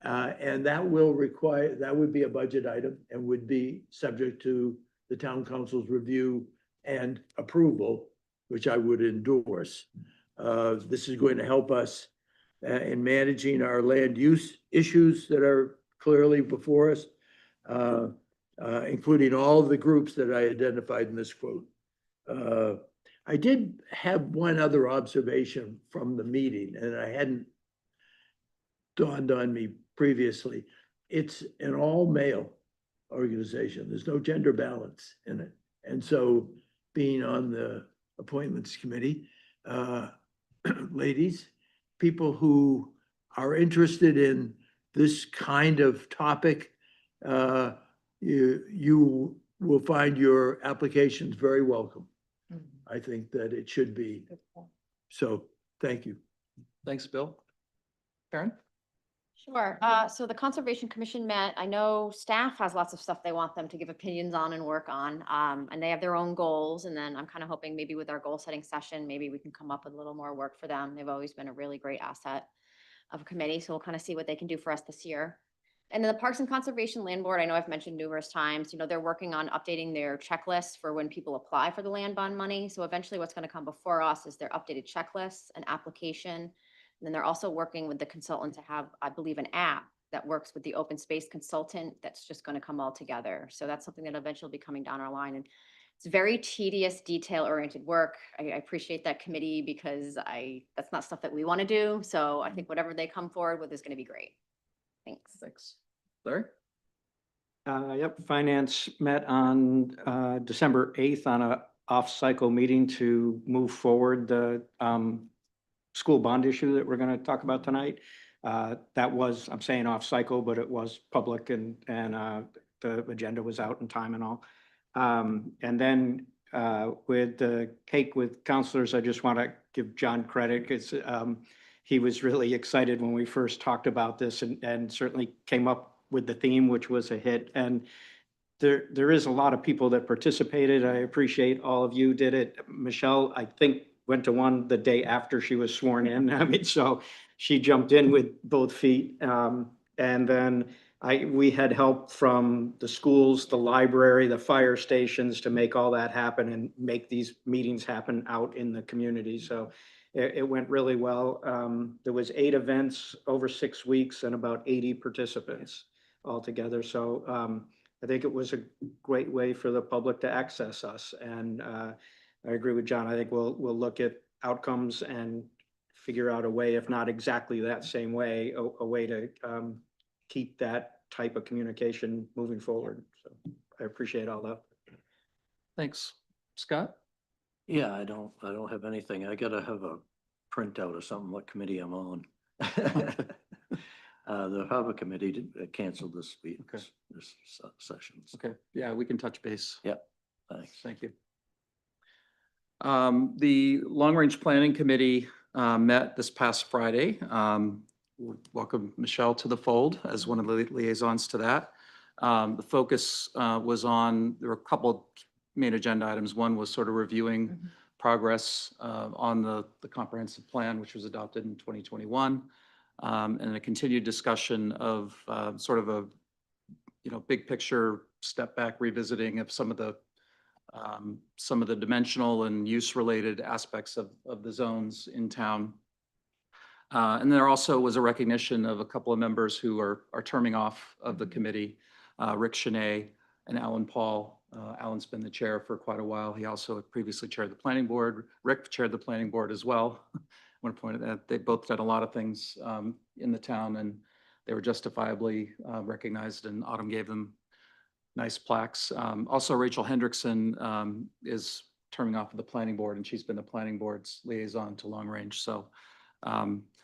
And that would be a budget item and would be subject to the town council's review and approval, which I would endorse. This is going to help us in managing our land use issues that are clearly before us, including all the groups that I identified in this quote. I did have one other observation from the meeting, and I hadn't dawned on me previously. It's an all-male organization. There's no gender balance in it. And so being on the appointments committee, ladies, people who are interested in this kind of topic, you will find your applications very welcome. I think that it should be. So thank you. Thanks, Bill. Karen? Sure. So the Conservation Commission met. I know staff has lots of stuff they want them to give opinions on and work on. And they have their own goals. And then I'm kind of hoping maybe with our goal setting session, maybe we can come up with a little more work for them. They've always been a really great asset of a committee. So we'll kind of see what they can do for us this year. And then the Parks and Conservation Land Board, I know I've mentioned numerous times, they're working on updating their checklists for when people apply for the land bond money. So eventually what's going to come before us is their updated checklists, an application. And then they're also working with the consultant to have, I believe, an app that works with the open space consultant that's just going to come all together. So that's something that eventually will be coming down our line. And it's very tedious, detail-oriented work. I appreciate that committee because that's not stuff that we want to do. So I think whatever they come forward with is going to be great. Thanks. Thanks. Larry? Yep, Finance met on December 8th on a off-cycle meeting to move forward the school bond issue that we're going to talk about tonight. That was, I'm saying off-cycle, but it was public and the agenda was out in time and all. And then with the cake with counselors, I just want to give John credit because he was really excited when we first talked about this and certainly came up with the theme, which was a hit. And there is a lot of people that participated. I appreciate all of you did it. Michelle, I think, went to one the day after she was sworn in. I mean, so she jumped in with both feet. And then we had help from the schools, the library, the fire stations to make all that happen and make these meetings happen out in the community. So it went really well. There was 8 events over 6 weeks and about 80 participants altogether. So I think it was a great way for the public to access us. And I agree with John. I think we'll look at outcomes and figure out a way, if not exactly that same way, a way to keep that type of communication moving forward. So I appreciate all that. Thanks. Scott? Yeah, I don't have anything. I gotta have a printout or something, what committee I'm on. The Harbor Committee canceled this week, Okay. this session. Okay, yeah, we can touch base. Yep, thanks. Thank you. The Long Range Planning Committee met this past Friday. Welcome Michelle to the fold as one of the liaisons to that. The focus was on, there were a couple main agenda items. One was sort of reviewing progress on the comprehensive plan, which was adopted in 2021, and a continued discussion of sort of a, big picture step back revisiting of some of the dimensional and use related aspects of the zones in town. And there also was a recognition of a couple of members who are terming off of the committee, Rick Cheney and Alan Paul. Alan's been the chair for quite a while. He also previously chaired the planning board. Rick chaired the planning board as well. I want to point out that they both done a lot of things in the town, and they were justifiably recognized, and Autumn gave them nice plaques. Also, Rachel Hendrickson is terming off of the planning board, and she's been the planning board's liaison to Long Range. So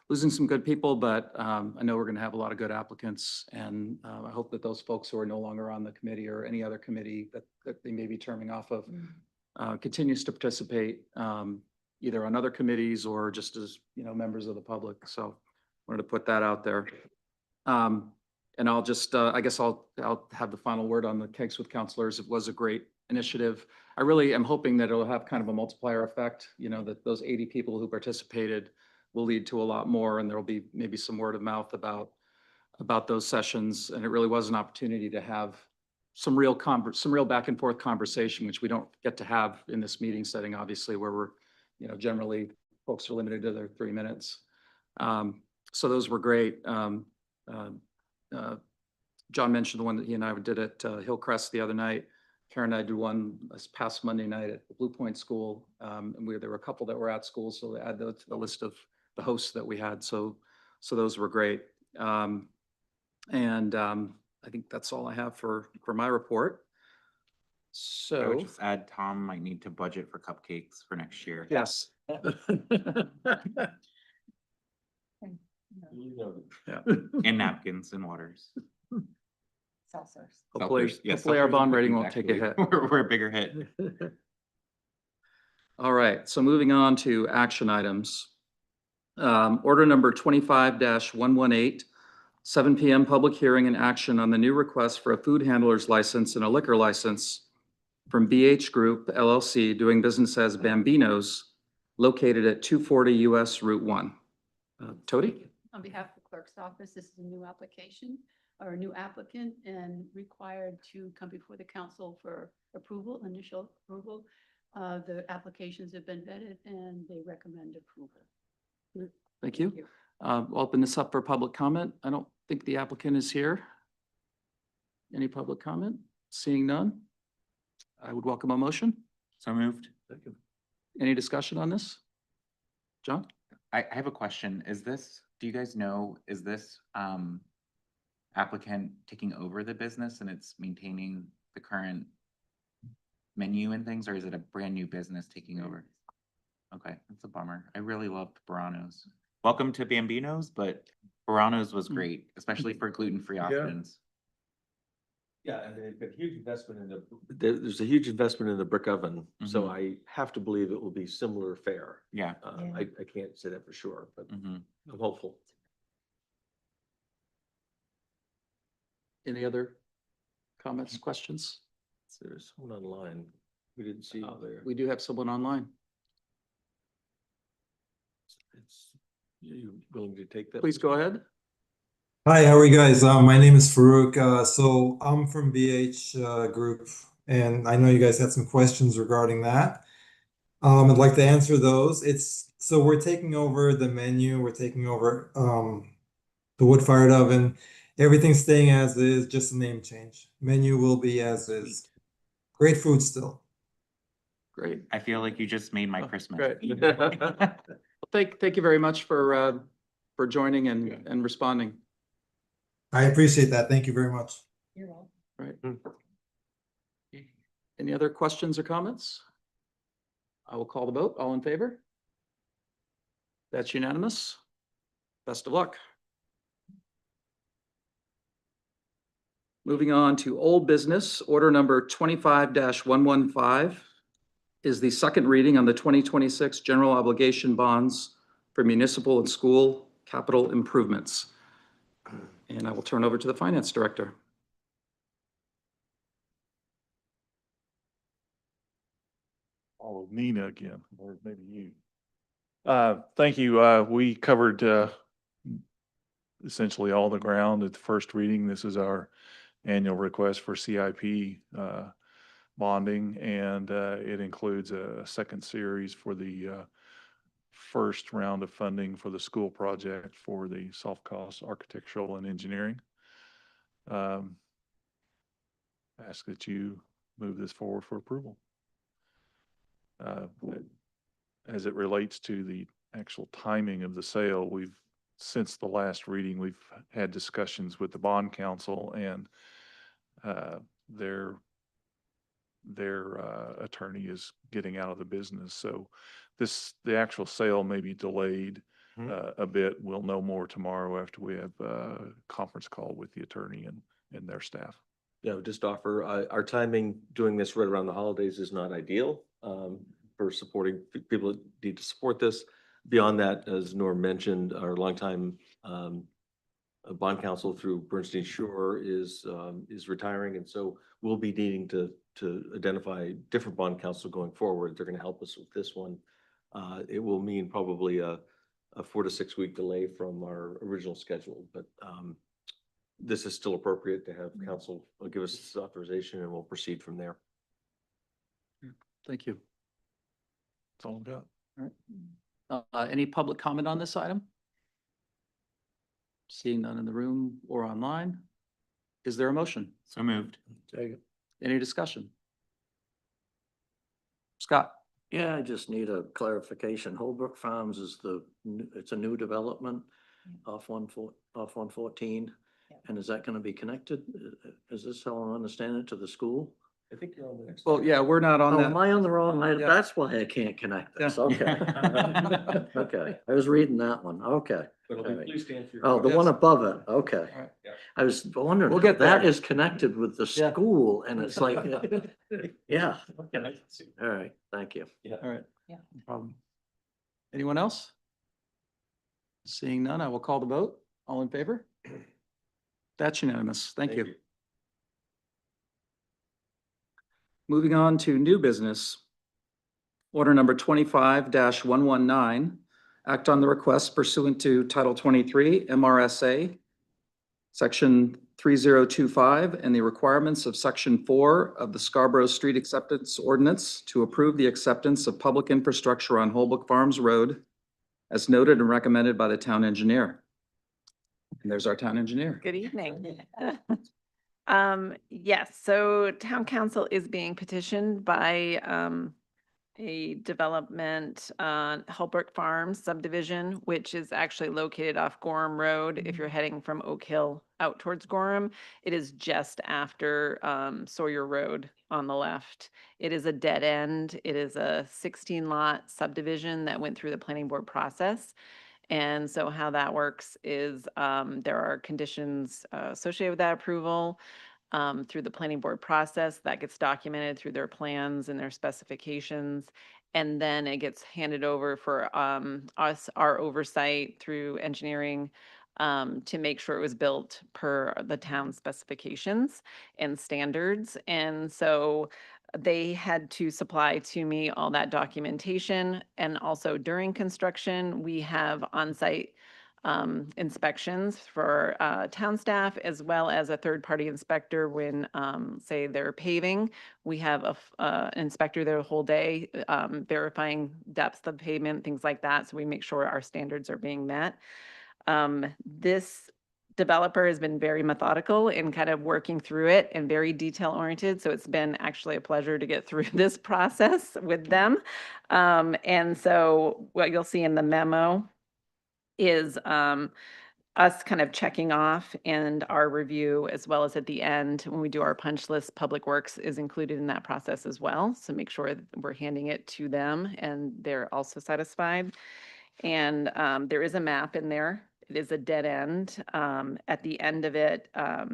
losing some good people, but I know we're going to have a lot of good applicants, and I hope that those folks who are no longer on the committee or any other committee that they may be terming off of continues to participate either on other committees or just as, members of the public. So wanted to put that out there. And I'll just, I guess I'll have the final word on the Cakes with Counselors. It was a great initiative. I really am hoping that it'll have kind of a multiplier effect, that those 80 people who participated will lead to a lot more, and there'll be maybe some word of mouth about those sessions. And it really was an opportunity to have some real back and forth conversation, which we don't get to have in this meeting setting, obviously, where we're, generally folks are limited to their 3 minutes. So those were great. John mentioned the one that he and I did at Hillcrest the other night. Karen and I did one this past Monday night at the Blue Point School. And there were a couple that were at school, so they add those to the list of the hosts that we had. So those were great. And I think that's all I have for my report. I would So, just add, Tom might need to budget for cupcakes for next year. yes. Yeah. And napkins and waters. Seltzers. Hopefully, Seltzers. Yes, hopefully our seltzers bond and rating cookies, won't take a actually. hit. We're a bigger hit. All right, so moving on to action items. Order number 25-118, 7 PM public hearing and action on the new request for a food handler's license and a liquor license from BH Group LLC doing business as Bambino's located at 240 US Route 1. Tody? On behalf of the clerk's office, this is a new application or a new applicant and required to come before the council for approval, initial approval. The applications have been vetted and they recommend approval. Thank you. I'll open this up for public comment. I don't think the applicant is here. Any public comment? Seeing none, I would welcome a motion. So moved. Any discussion on this? John? I have a question. Do you guys know, is this applicant taking over the business and it's maintaining the current menu and things, or is it a brand new business taking over? Okay, that's a bummer. I really loved Barano's. Welcome to Bambino's, but Barano's was great, especially for gluten-free options. Yeah, and they've got huge investment in there's a huge investment in the brick oven, so Mhm. I have to believe it will be similar fare. Yeah. I can't say that for sure, but Mhm. I'm hopeful. Any other comments, questions? There's one online. We didn't see it there. We do have someone online. You willing to take that? Please go ahead. Hi, how are you guys? My name is Farouk. So I'm from BH Group, and I know you guys had some questions regarding that. I'd like to answer those. So we're taking over the menu, we're taking over the wood-fired oven. Everything's staying as is, just a name change. Menu will be as is. Great food still. Great. I feel like you just made my Christmas. Great. Well, thank you very much for joining and responding. I appreciate that. Thank you very much. You're welcome. Right. Any other questions or comments? I will call the vote. All in favor? That's unanimous. Best of luck. Moving on to old business, order number 25-115 is the second reading on the 2026 general obligation bonds for municipal and school capital improvements. And I will turn over to the finance director. Follow Nina again, or maybe you. Thank you. We covered essentially all the ground at the first reading. This is our annual request for CIP bonding, and it includes a second series for the first round of funding for the school project for the soft cost architectural and engineering. Ask that you move this forward for approval. As it relates to the actual timing of the sale, since the last reading, we've had discussions with the bond counsel, and their attorney is getting out of the business. So the actual sale may be delayed a bit. We'll know more tomorrow after we have a conference call with the attorney and their staff. Yeah, I would just offer, our timing doing this right around the holidays is not ideal for supporting people that need to support this. Beyond that, as Norm mentioned, our longtime bond counsel through Bernstein Shore is retiring, and so we'll be needing to identify different bond counsel going forward. They're going to help us with this one. It will mean probably a 4 to 6 week delay from our original schedule, but this is still appropriate to have counsel give us this authorization, and we'll proceed from there. Thank you. That's all I've got. All right. Any public comment on this item? Seeing none in the room or online. Is there a motion? So moved. Any discussion? Scott? Yeah, I just need a clarification. Holbrook Farms is it's a new development off 114. And is that going to be connected? Is this how I understand it, to the school? I think you're on the next. Well, yeah, we're not on Oh, that. am I on the wrong? Yeah. That's why I can't connect this. Yeah. Okay. Okay, I was reading that one. Okay. But All right. please stand for your. Oh, the one above it. Okay. All right. I was wondering, We'll how get that there. is connected with the Yeah. school, and it's like, yeah. Okay. All right, thank you. All right. Yeah. No problem. Anyone else? Seeing none, I will call the vote. All in favor? That's unanimous. Thank you. Moving on to new business. Order number 25-119, act on the request pursuant to Title 23 MRSA, Section 3025, and the requirements of Section 4 of the Scarborough Street Acceptance Ordinance to approve the acceptance of public infrastructure on Holbrook Farms Road as noted and recommended by the town engineer. And there's our town engineer. Good evening. Yes, so town council is being petitioned by a development, Holbrook Farms subdivision, which is actually located off Gorham Road. If you're heading from Oak Hill out towards Gorham, it is just after Sawyer Road on the left. It is a dead end. It is a 16 lot subdivision that went through the planning board process. And so how that works is there are conditions associated with that approval through the planning board process that gets documented through their plans and their specifications. And then it gets handed over for our oversight through engineering to make sure it was built per the town specifications and standards. And so they had to supply to me all that documentation. And also during construction, we have on-site inspections for town staff as well as a third-party inspector when, say, they're paving. We have an inspector there the whole day verifying depth of pavement, things like that. So we make sure our standards are being met. This developer has been very methodical in kind of working through it and very detail oriented. So it's been actually a pleasure to get through this process with them. And so what you'll see in the memo is us kind of checking off and our review, as well as at the end, when we do our punch list, Public Works is included in that process as well. So make sure that we're handing it to them and they're also satisfied. And there is a map in there. It is a dead end. At the end of it, I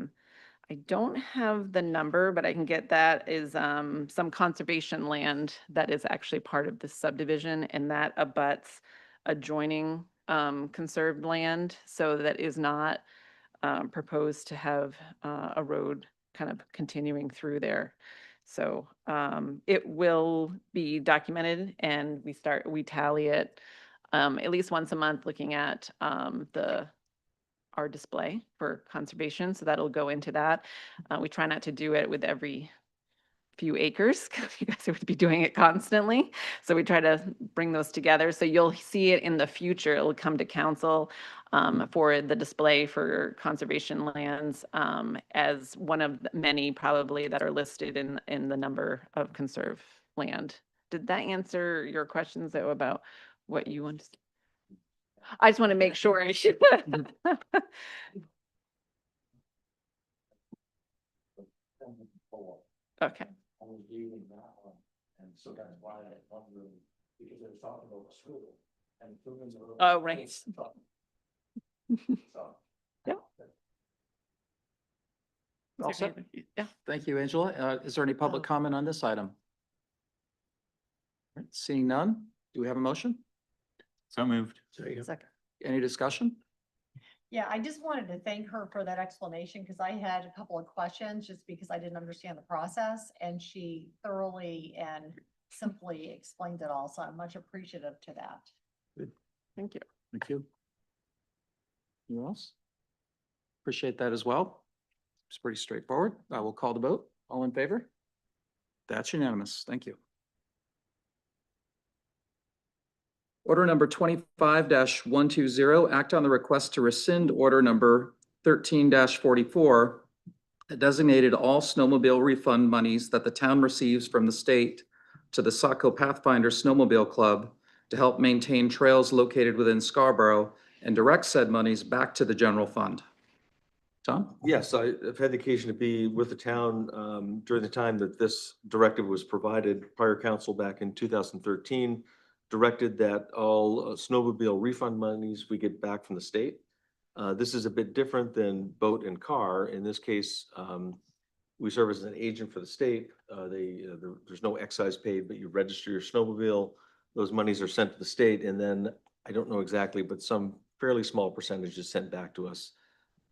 don't have the number, but I can get that, is some conservation land that is actually part of this subdivision, and that abuts adjoining conserved land. So that is not proposed to have a road kind of continuing through there. So it will be documented, and we tally it at least once a month, looking at our display for conservation. So that'll go into that. We try not to do it with every few acres because you guys would be doing it constantly. So we try to bring those together. So you'll see it in the future. It'll come to council for the display for conservation lands as one of the many probably that are listed in the number of conserved land. Did that answer your questions though about what you want to see? I just want to make sure. Okay. Oh, right. Yeah. All set? Yeah. Thank you, Angela. Is there any public comment on this item? All right, seeing none, do we have a motion? So moved. Second. Any discussion? Yeah, I just wanted to thank her for that explanation because I had a couple of questions just because I didn't understand the process, and she thoroughly and simply explained it all. So I'm much appreciative to that. Good. Thank you. Thank you. Anyone else? Appreciate that as well. It's pretty straightforward. I will call the vote. All in favor? That's unanimous. Thank you. Order number 25-120, act on the request to rescind order number 13-44, that designated all snowmobile refund monies that the town receives from the state to the Saco Pathfinder Snowmobile Club to help maintain trails located within Scarborough, and direct said monies back to the general fund. Tom? Yes, I've had the occasion to be with the town during the time that this directive was provided. Prior council back in 2013 directed that all snowmobile refund monies we get back from the state. This is a bit different than boat and car. In this case, we serve as an agent for the state. There's no excise paid, but you register your snowmobile. Those monies are sent to the state, and then I don't know exactly, but some fairly small percentage is sent back to us.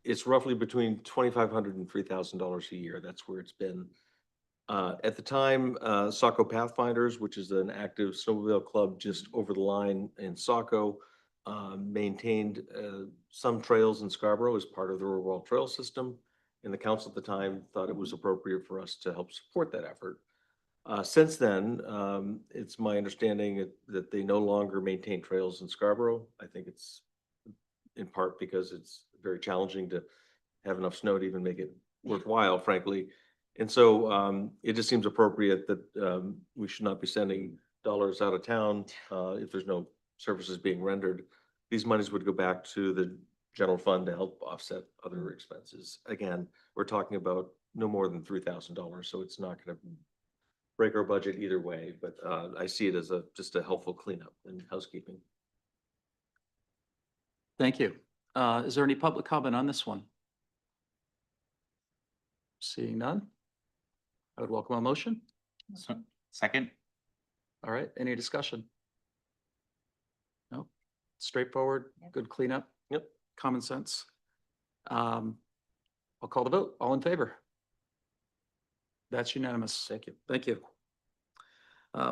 It's roughly between $2,500 and $3,000 a year. That's where it's been. At the time, Saco Pathfinders, which is an active snowmobile club just over the line in Saco, maintained some trails in Scarborough as part of the overall trail system. And the council at the time thought it was appropriate for us to help support that effort. Since then, it's my understanding that they no longer maintain trails in Scarborough. I think it's in part because it's very challenging to have enough snow to even make it worthwhile, frankly. And so it just seems appropriate that we should not be sending dollars out of town if there's no services being rendered. These monies would go back to the general fund to help offset other expenses. Again, we're talking about no more than $3,000, so it's not going to break our budget either way. But I see it as just a helpful cleanup and housekeeping. Thank you. Is there any public comment on this one? Seeing none, I would welcome a motion. So, second. All right, any discussion? No, straightforward, good cleanup. Yep. Common sense. I'll call the vote. All in favor? That's unanimous. Thank you. Thank you.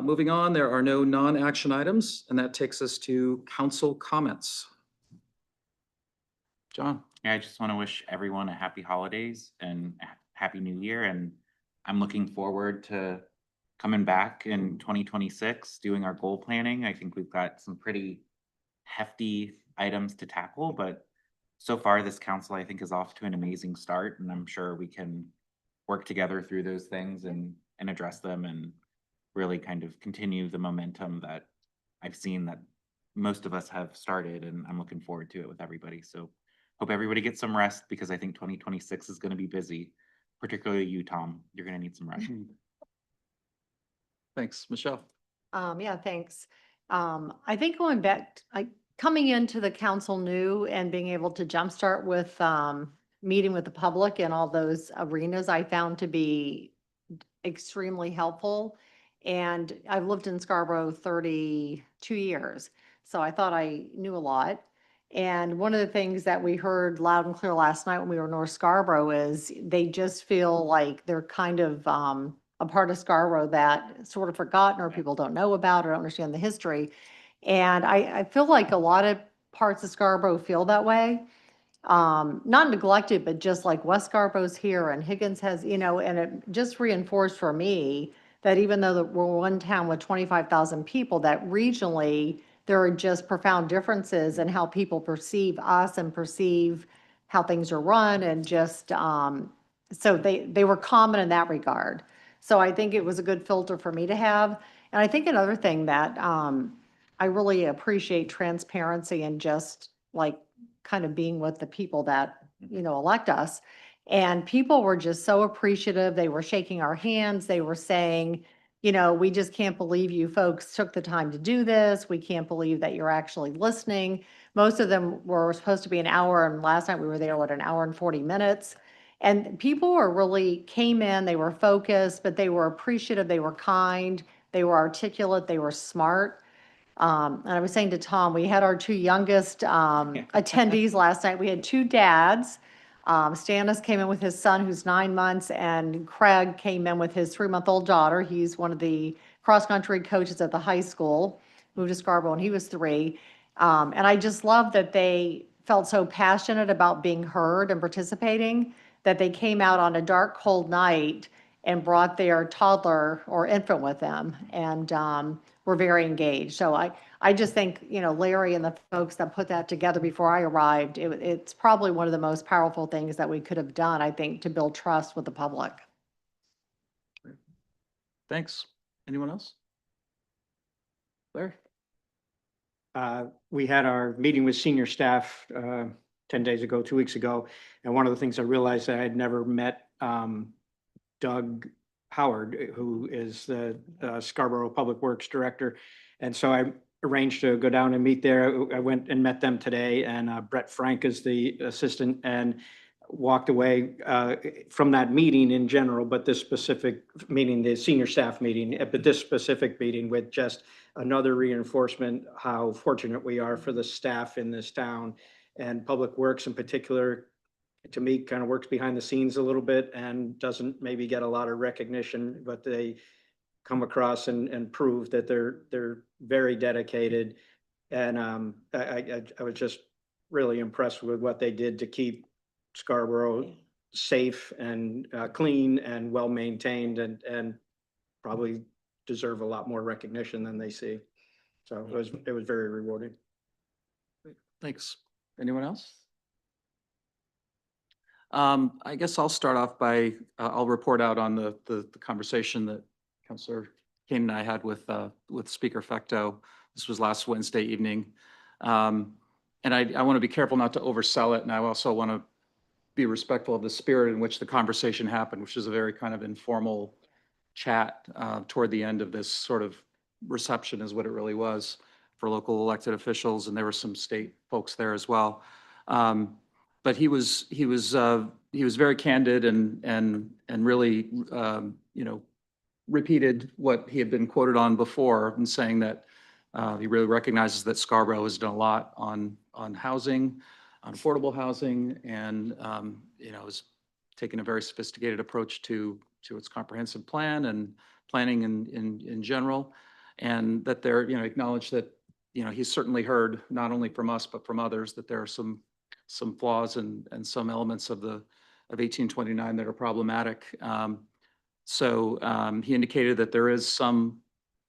Moving on, there are no non-action items, and that takes us to council comments. John? Yeah, I just want to wish everyone a happy holidays and a happy new year. And I'm looking forward to coming back in 2026, doing our goal planning. I think we've got some pretty hefty items to tackle, but so far this council, I think, is off to an amazing start, and I'm sure we can work together through those things and address them and really kind of continue the momentum that I've seen that most of us have started, and I'm looking forward to it with everybody. So hope everybody gets some rest because I think 2026 is going to be busy, particularly you, Tom. You're going to need some rest. Thanks. Michelle? Yeah, thanks. I think going back, coming into the council new and being able to jumpstart with, meeting with the public in all those arenas, I found to be extremely helpful. And I've lived in Scarborough 32 years, so I thought I knew a lot. And one of the things that we heard loud and clear last night when we were in North Scarborough is they just feel like they're kind of, a part of Scarborough that sort of forgotten or people don't know about or don't understand the history. And I feel like a lot of parts of Scarborough feel that way. Not neglected, but just like West Scarborough's here and Higgins has, and it just reinforced for me that even though we're one town with 25,000 people, that regionally, there are just profound differences in how people perceive us and perceive how things are run and just, so they were common in that regard. So I think it was a good filter for me to have. And I think another thing that I really appreciate transparency and just like kind of being with the people that, elect us. And people were just so appreciative. They were shaking our hands. They were saying, we just can't believe you folks took the time to do this. We can't believe that you're actually listening. Most of them were supposed to be an hour, and last night we were there, an hour and 40 minutes. And people were really came in, they were focused, but they were appreciative, they were kind, they were articulate, they were smart. And I was saying to Tom, we had our two youngest attendees last night. We had two dads. Stannis came in with his son, who's 9 months, and Craig came in with his 3-month-old daughter. He's one of the cross-country coaches at the high school, moved to Scarborough when he was 3. And I just love that they felt so passionate about being heard and participating that they came out on a dark, cold night and brought their toddler or infant with them and were very engaged. So I just think, Larry and the folks that put that together before I arrived, it's probably one of the most powerful things that we could have done, I think, to build trust with the public. Thanks. Anyone else? Larry? We had our meeting with senior staff 10 days ago, 2 weeks ago. And one of the things I realized that I had never met Doug Howard, who is the Scarborough Public Works Director. And so I arranged to go down and meet there. I went and met them today, and Brett Frank is the assistant, and walked away from that meeting in general, but this specific meeting, the senior staff meeting, but this specific meeting with just another reinforcement how fortunate we are for the staff in this town. And Public Works in particular, to me, kind of works behind the scenes a little bit and doesn't maybe get a lot of recognition, but they come across and prove that they're very dedicated. And I was just really impressed with what they did to keep Scarborough safe and clean and well-maintained, and probably deserve a lot more recognition than they see. So it was very rewarding. Thanks. Anyone else? I guess I'll start off by, I'll report out on the conversation that Councilor Kane and I had with Speaker Fecto. This was last Wednesday evening. And I want to be careful not to oversell it. And I also want to be respectful of the spirit in which the conversation happened, which is a very kind of informal chat toward the end of this sort of reception is what it really was for local elected officials. And there were some state folks there as well. But he was very candid and really, repeated what he had been quoted on before, and saying that he really recognizes that Scarborough has done a lot on housing, on affordable housing, and has taken a very sophisticated approach to its comprehensive plan and planning in general, and that they're acknowledge that he's certainly heard not only from us but from others that there are some some flaws and some elements of 1829 that are problematic. So he indicated that there is some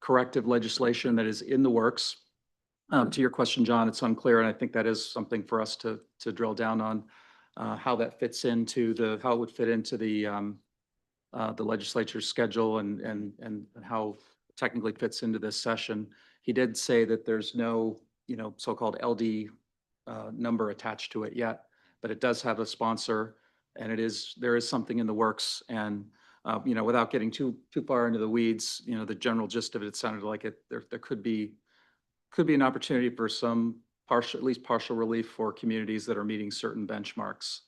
corrective legislation that is in the works. To your question, John, it's unclear, and I think that is something for us to drill down on, how that fits into how it would fit into the legislature's schedule and how technically fits into this session. He did say that there's no, so-called LD number attached to it yet, but it does have a sponsor, and there is something in the works. And without getting too far into the weeds, the general gist of it sounded like there could be an opportunity for some at least partial relief for communities that are meeting certain benchmarks.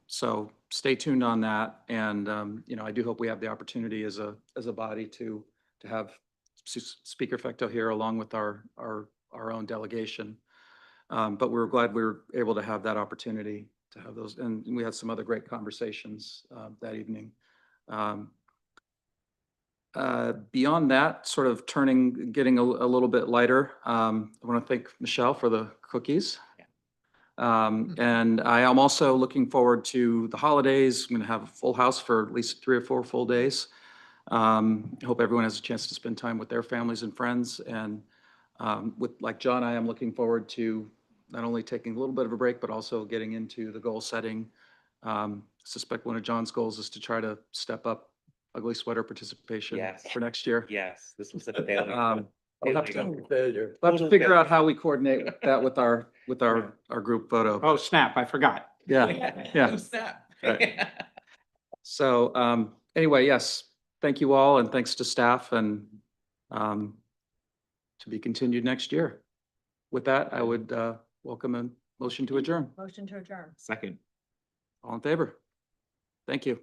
So stay tuned on that. And, I do hope we have the opportunity as a body to have Speaker Fecto here along with our own delegation. But we're glad we were able to have that opportunity to have those. And we had some other great conversations that evening. Beyond that, sort of getting a little bit lighter, I want to thank Michelle for the cookies. And I am also looking forward to the holidays. I'm going to have a full house for at least 3 or 4 full days. I hope everyone has a chance to spend time with their families and friends. And like John, I am looking forward to not only taking a little bit of a break, but also getting into the goal setting. I suspect one of John's goals is to try to step up ugly sweater participation for next year. Yes, this was a failure. We'll have to figure out how we coordinate that with our group photo. Oh, snap, I forgot. Yeah, yeah. Snap. Right. So anyway, yes, thank you all, and thanks to staff, and to be continued next year. With that, I would welcome a motion to adjourn. Motion to adjourn. Second. All in favor? Thank you.